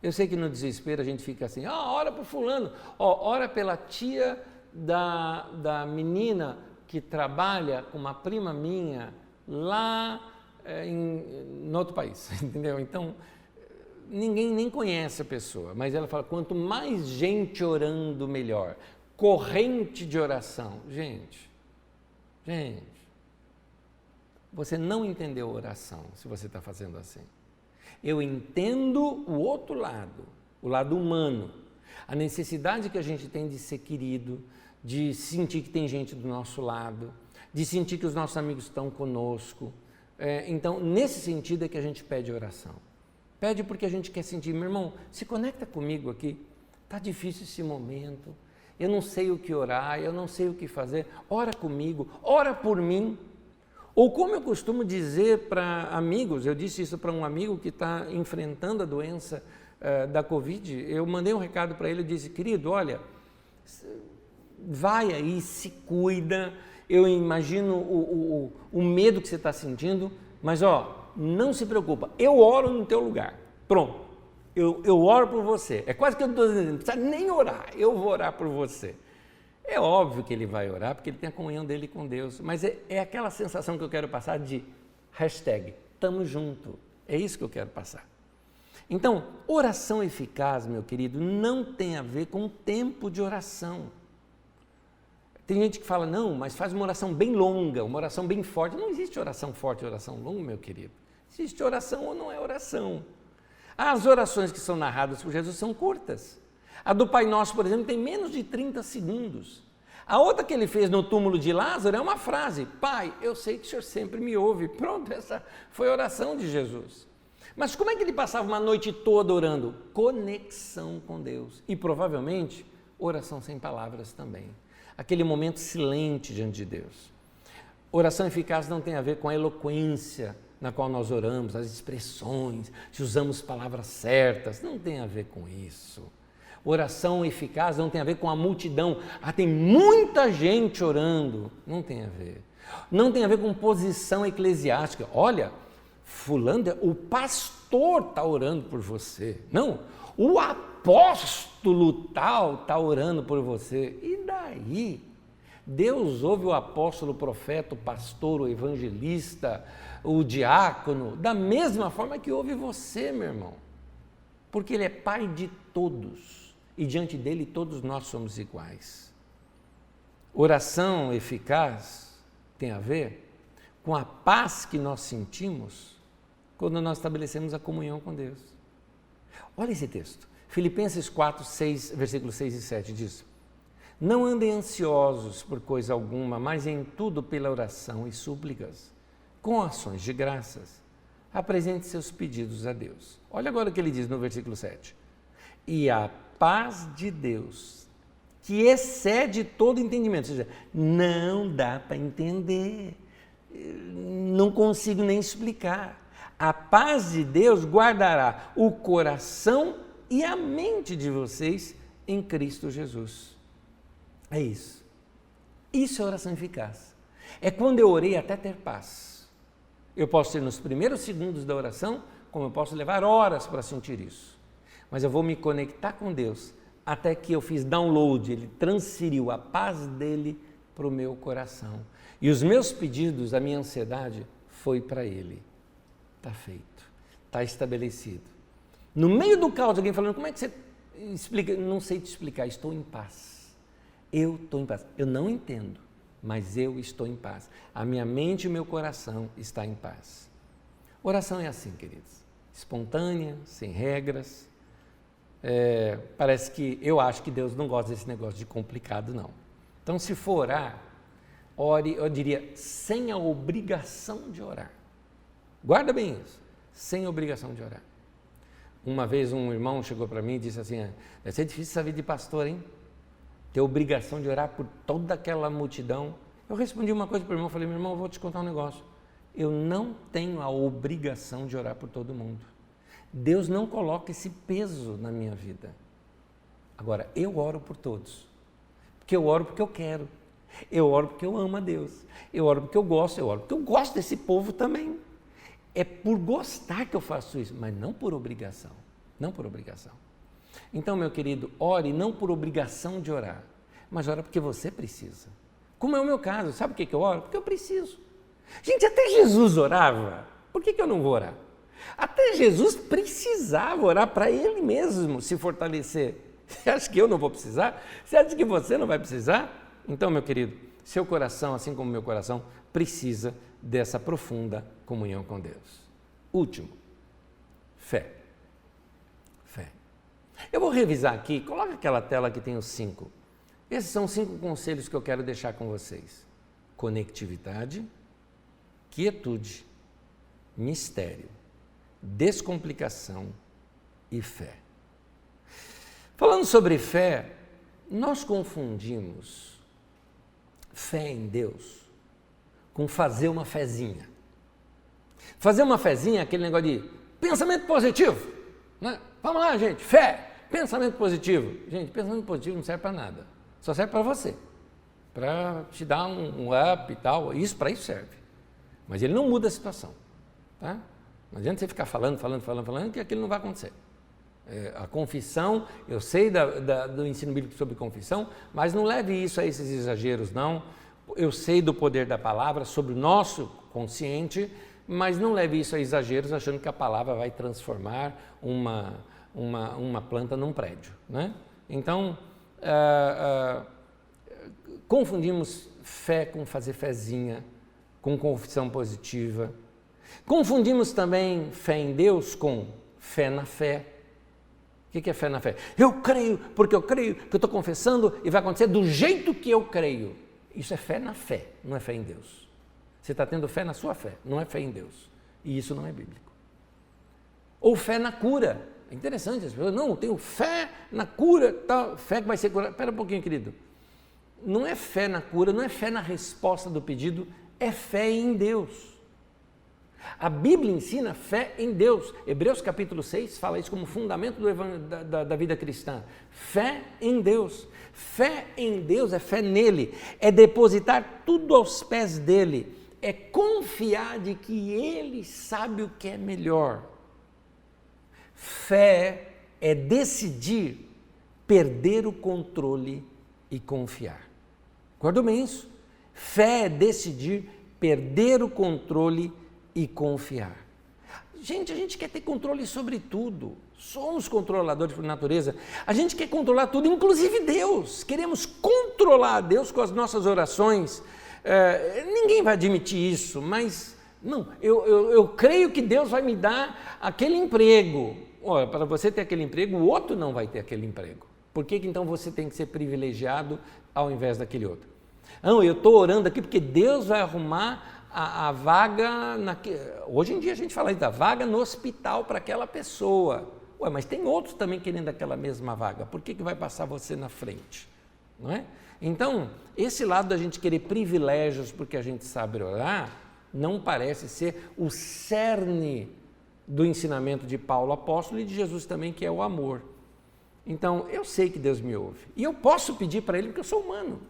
Eu sei que no desespero a gente fica assim: ora para o fulano, ora pela tia da menina que trabalha com uma prima minha lá em outro país, entendeu? Então, ninguém nem conhece a pessoa, mas ela fala: quanto mais gente orando, melhor. Corrente de oração. Gente, você não entendeu a oração se você está fazendo assim. Eu entendo o outro lado, o lado humano, a necessidade que a gente tem de ser querido, de sentir que tem gente do nosso lado, de sentir que os nossos amigos estão conosco. Então, nesse sentido é que a gente pede oração. Pede porque a gente quer sentir: meu irmão, se conecta comigo aqui, está difícil esse momento, eu não sei o que orar, eu não sei o que fazer, ora comigo, ora por mim. Ou como eu costumo dizer para amigos, eu disse isso para um amigo que está enfrentando a doença da Covid, eu mandei um recado para ele, eu disse: querido, olha, vai aí, se cuida, eu imagino o medo que você está sentindo, mas não se preocupa, eu oro no teu lugar, pronto, eu oro por você. É quase que eu estou dizendo: não precisa nem orar, eu vou orar por você. É óbvio que ele vai orar, porque ele tem a comunhão dele com Deus, mas é aquela sensação que eu quero passar de #tamo junto, é isso que eu quero passar. Então, oração eficaz, meu querido, não tem a ver com tempo de oração. Tem gente que fala: não, mas faz uma oração bem longa, uma oração bem forte. Não existe oração forte e oração longa, meu querido. Existe oração ou não é oração. As orações que são narradas por Jesus são curtas. A do Pai Nosso, por exemplo, tem menos de 30 segundos. A outra que ele fez no túmulo de Lázaro é uma frase: Pai, eu sei que o Senhor sempre me ouve. Pronto, essa foi a oração de Jesus. Mas como é que ele passava uma noite toda orando? Conexão com Deus. E provavelmente, oração sem palavras também. Aquele momento silente diante de Deus. Oração eficaz não tem a ver com a eloquência na qual nós oramos, as expressões, se usamos palavras certas. Não tem a ver com isso. Oração eficaz não tem a ver com a multidão. Tem muita gente orando. Não tem a ver. Não tem a ver com posição eclesiástica. Olha, fulano, o pastor está orando por você. Não, o apóstolo tal está orando por você. E daí? Deus ouve o apóstolo, o profeta, o pastor, o evangelista, o diácono, da mesma forma que ouve você, meu irmão. Porque Ele é Pai de todos. E diante dele todos nós somos iguais. Oração eficaz tem a ver com a paz que nós sentimos quando nós estabelecemos a comunhão com Deus. Olha esse texto, Filipenses 4, 6, versículos 6 e 7 diz: não andem ansiosos por coisa alguma, mas em tudo pela oração e súplicas, com ações de graças, apresente seus pedidos a Deus. Olha agora o que ele diz no versículo 7. E a paz de Deus, que excede todo entendimento, ou seja, não dá para entender, não consigo nem explicar. A paz de Deus guardará o coração e a mente de vocês em Cristo Jesus. É isso. Isso é oração eficaz. É quando eu orei até ter paz. Eu posso ser nos primeiros segundos da oração, como eu posso levar horas para sentir isso. Mas eu vou me conectar com Deus até que eu fiz download, Ele transferiu a paz dEle para o meu coração. E os meus pedidos, a minha ansiedade, foi para Ele. Está feito, está estabelecido. No meio do caos, alguém falando, como é que você explica? Não sei te explicar, estou em paz. Eu estou em paz. Eu não entendo, mas eu estou em paz. A minha mente e o meu coração está em paz. Oração é assim, queridos, espontânea, sem regras. Parece que eu acho que Deus não gosta desse negócio de complicado, não. Então, se for orar, ore, eu diria, sem a obrigação de orar. Guarda bem isso, sem obrigação de orar. Uma vez um irmão chegou para mim e disse assim, deve ser difícil essa vida de pastor, hein? Ter obrigação de orar por toda aquela multidão. Eu respondi uma coisa para o irmão, falei, meu irmão, eu vou te contar um negócio. Eu não tenho a obrigação de orar por todo mundo. Deus não coloca esse peso na minha vida. Agora, eu oro por todos. Porque eu oro porque eu quero. Eu oro porque eu amo a Deus. Eu oro porque eu oro porque eu gosto desse povo também. É por gostar que eu faço isso, mas não por obrigação. Não por obrigação. Então, meu querido, ore não por obrigação de orar, mas ora porque você precisa. Como é o meu caso, sabe por que eu oro? Porque eu preciso. Gente, até Jesus orava, por que eu não vou orar? Até Jesus precisava orar para Ele mesmo se fortalecer. Você acha que eu não vou precisar? Você acha que você não vai precisar? Então, meu querido, seu coração, assim como meu coração, precisa dessa profunda comunhão com Deus. Último, fé. Fé. Eu vou revisar aqui, coloca aquela tela que tem os 5. Esses são 5 conselhos que eu quero deixar com vocês. Conectividade, quietude, mistério, descomplicação e fé. Falando sobre fé, nós confundimos fé em Deus com fazer uma fezinha. Fazer uma fezinha é aquele negócio de pensamento positivo, né? Vamos lá, gente, fé, pensamento positivo. Gente, pensamento positivo não serve para nada, só serve para você, para te dar um up e tal, isso para isso serve. Mas ele não muda a situação, tá? Não adianta você ficar falando, que aquilo não vai acontecer. A confissão, eu sei do ensino bíblico sobre confissão, mas não leve isso a esses exageros, não. Eu sei do poder da palavra sobre o nosso consciente, mas não leve isso a exageros achando que a palavra vai transformar uma planta num prédio, né? Então, confundimos fé com fazer fezinha, com confissão positiva. Confundimos também fé em Deus com fé na fé. O que é fé na fé? Eu creio, porque eu creio que eu estou confessando e vai acontecer do jeito que eu creio. Isso é fé na fé, não é fé em Deus. Você está tendo fé na sua fé, não é fé em Deus. E isso não é bíblico. Ou fé na cura. É interessante, as pessoas, não, eu tenho fé na cura, tal, fé que vai ser curada. Espera um pouquinho, querido. Não é fé na cura, não é fé na resposta do pedido, é fé em Deus. A Bíblia ensina fé em Deus. Hebreus capítulo 6 fala isso como fundamento da vida cristã. Fé em Deus. Fé em Deus é fé nele, é depositar tudo aos pés dele, é confiar de que ele sabe o que é melhor. Fé é decidir perder o controle e confiar. Guarda bem isso. Fé é decidir perder o controle e confiar. Gente, a gente quer ter controle sobre tudo. Somos controladores por natureza. A gente quer controlar tudo, inclusive Deus. Queremos controlar Deus com as nossas orações. Ninguém vai admitir isso, mas não, eu creio que Deus vai me dar aquele emprego. Olha, para você ter aquele emprego, o outro não vai ter aquele emprego. Por que então você tem que ser privilegiado ao invés daquele outro? Não, eu estou orando aqui porque Deus vai arrumar a vaga, hoje em dia a gente fala da vaga no hospital para aquela pessoa. Ué, mas tem outros também querendo aquela mesma vaga, por que vai passar você na frente? Não é? Então, esse lado da gente querer privilégios porque a gente sabe orar, não parece ser o cerne do ensinamento de Paulo apóstolo e de Jesus também, que é o amor. Então, eu sei que Deus me ouve e eu posso pedir para Ele porque eu sou humano.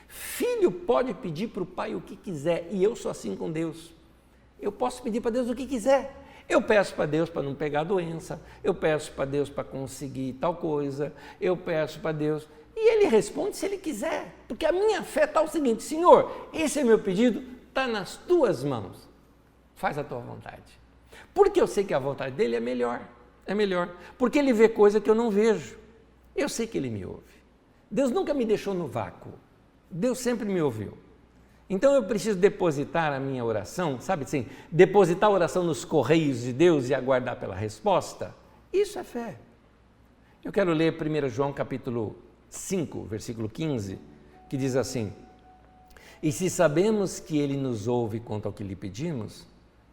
Filho pode pedir para o pai o que quiser e eu sou assim com Deus. Eu posso pedir para Deus o que quiser. Eu peço para Deus para não pegar doença, eu peço para Deus para conseguir tal coisa, eu peço para Deus e Ele responde se Ele quiser, porque a minha fé está o seguinte: Senhor, esse é meu pedido, está nas tuas mãos, faz a tua vontade. Porque eu sei que a vontade dEle é melhor, porque Ele vê coisa que eu não vejo, eu sei que Ele me ouve. Deus nunca me deixou no vácuo, Deus sempre me ouviu. Então eu preciso depositar a minha oração, sabe assim, depositar a oração nos correios de Deus e aguardar pela resposta. Isso é fé. Eu quero ler 1 João capítulo 5, versículo 15, que diz assim: e se sabemos que Ele nos ouve quanto ao que lhe pedimos,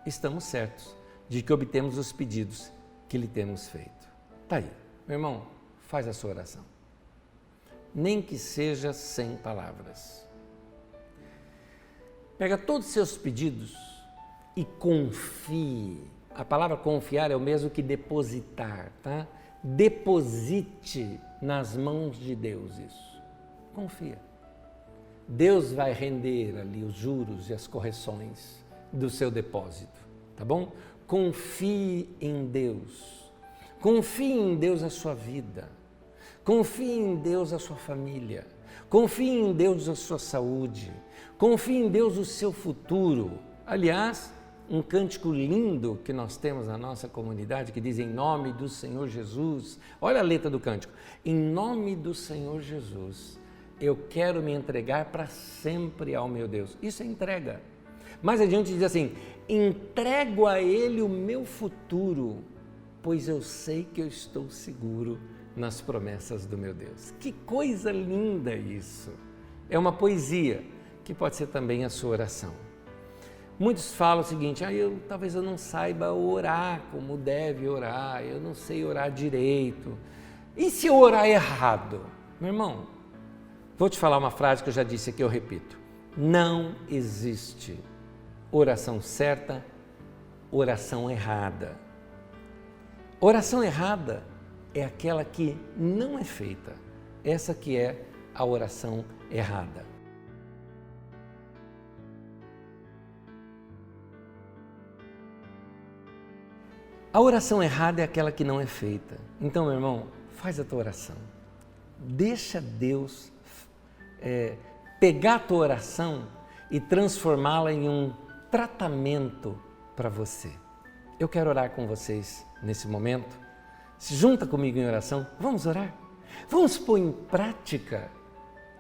estamos certos de que obtemos os pedidos que lhe temos feito. Está aí, meu irmão, faz a sua oração. Nem que seja sem palavras. Pega todos os seus pedidos e confie. A palavra confiar é o mesmo que depositar, tá? Deposite nas mãos de Deus isso. Confia. Deus vai render ali os juros e as correções do seu depósito, tá bom? Confie em Deus. Confie em Deus a sua vida. Confie em Deus a sua família. Confie em Deus a sua saúde. Confie em Deus o seu futuro. Aliás, um cântico lindo que nós temos na nossa comunidade que diz: em nome do Senhor Jesus. Olha a letra do cântico: em nome do Senhor Jesus, eu quero me entregar para sempre ao meu Deus. Isso é entrega. Mais adiante diz assim: entrego a Ele o meu futuro, pois eu sei que eu estou seguro nas promessas do meu Deus. Que coisa linda isso! É uma poesia que pode ser também a sua oração. Muitos falam o seguinte: talvez eu não saiba orar como deve orar, eu não sei orar direito. E se eu orar errado? Meu irmão, vou te falar uma frase que eu já disse aqui, eu repito: não existe oração certa, oração errada. Oração errada é aquela que não é feita, essa que é a oração errada. A oração errada é aquela que não é feita. Então, meu irmão, faz a tua oração. Deixa Deus pegar a tua oração e transformá-la em um tratamento para você. Eu quero orar com vocês nesse momento. Se junta comigo em oração. Vamos orar? Vamos pôr em prática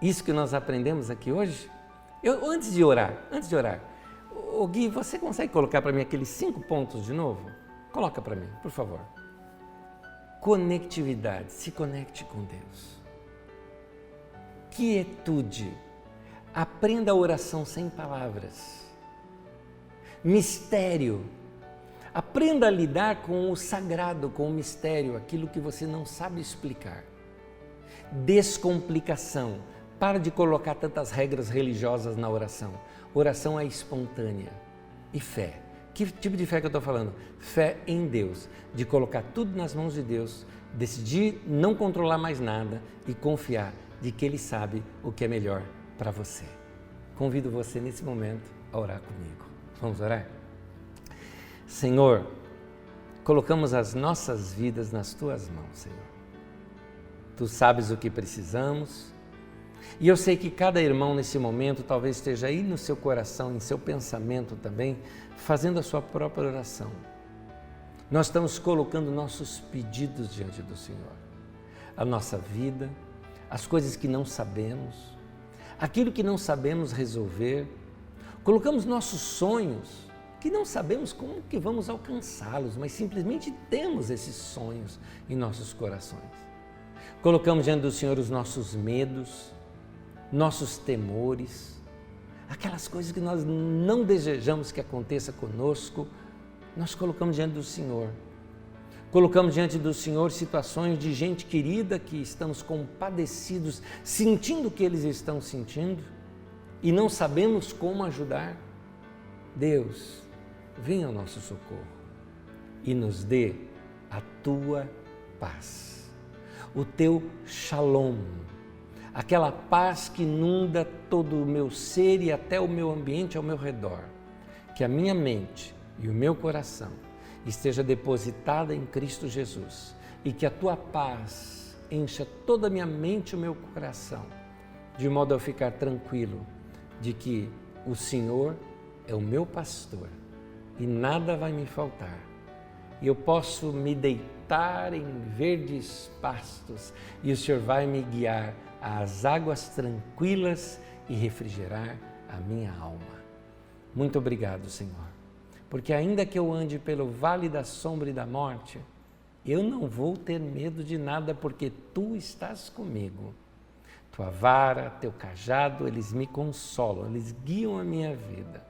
isso que nós aprendemos aqui hoje? Antes de orar, Gui, você consegue colocar para mim aqueles 5 pontos de novo? Coloca para mim, por favor. Conectividade, se conecte com Deus. Quietude, aprenda a oração sem palavras. Mistério, aprenda a lidar com o sagrado, com o mistério, aquilo que você não sabe explicar. Descomplicação, para de colocar tantas regras religiosas na oração. Oração é espontânea. E fé. Que tipo de fé que eu estou falando? Fé em Deus, de colocar tudo nas mãos de Deus, decidir não controlar mais nada e confiar de que Ele sabe o que é melhor para você. Convido você nesse momento a orar comigo. Vamos orar? Senhor, colocamos as nossas vidas nas Tuas mãos, Senhor. Tu sabes o que precisamos e eu sei que cada irmão nesse momento talvez esteja aí no seu coração, em seu pensamento também, fazendo a sua própria oração. Nós estamos colocando nossos pedidos diante do Senhor. A nossa vida, as coisas que não sabemos, aquilo que não sabemos resolver. Colocamos nossos sonhos, que não sabemos como que vamos alcançá-los, mas simplesmente temos esses sonhos em nossos corações. Colocamos diante do Senhor os nossos medos, nossos temores, aquelas coisas que nós não desejamos que aconteça conosco, nós colocamos diante do Senhor. Colocamos diante do Senhor situações de gente querida que estamos compadecidos, sentindo o que eles estão sentindo e não sabemos como ajudar. Deus, venha ao nosso socorro e nos dê a tua paz, o teu shalom, aquela paz que inunda todo o meu ser e até o meu ambiente ao meu redor, que a minha mente e o meu coração esteja depositada em Cristo Jesus e que a tua paz encha toda a minha mente e o meu coração, de modo a eu ficar tranquilo de que o Senhor é o meu pastor e nada vai me faltar. E eu posso me deitar em verdes pastos e o Senhor vai me guiar às águas tranquilas e refrigerar a minha alma. Muito obrigado, Senhor. Porque ainda que eu ande pelo vale da sombra e da morte, eu não vou ter medo de nada, porque Tu estás comigo. Tua vara, Teu cajado, eles me consolam, eles guiam a minha vida.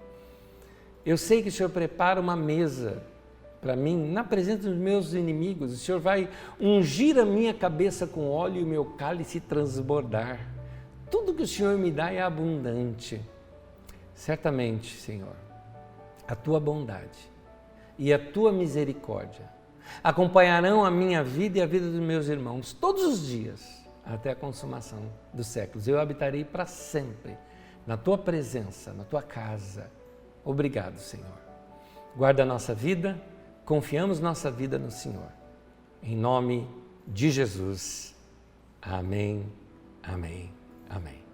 Eu sei que o Senhor prepara uma mesa para mim na presença dos meus inimigos. O Senhor vai ungir a minha cabeça com óleo e o meu cálice transbordar. Tudo que o Senhor me dá é abundante. Certamente, Senhor, a Tua bondade e a Tua misericórdia acompanharão a minha vida e a vida dos meus irmãos todos os dias, até a consumação dos séculos. Eu habitarei para sempre na Tua presença, na Tua casa. Obrigado, Senhor. Guarda a nossa vida, confiamos nossa vida no Senhor. Em nome de Jesus. Amém, amém, amém.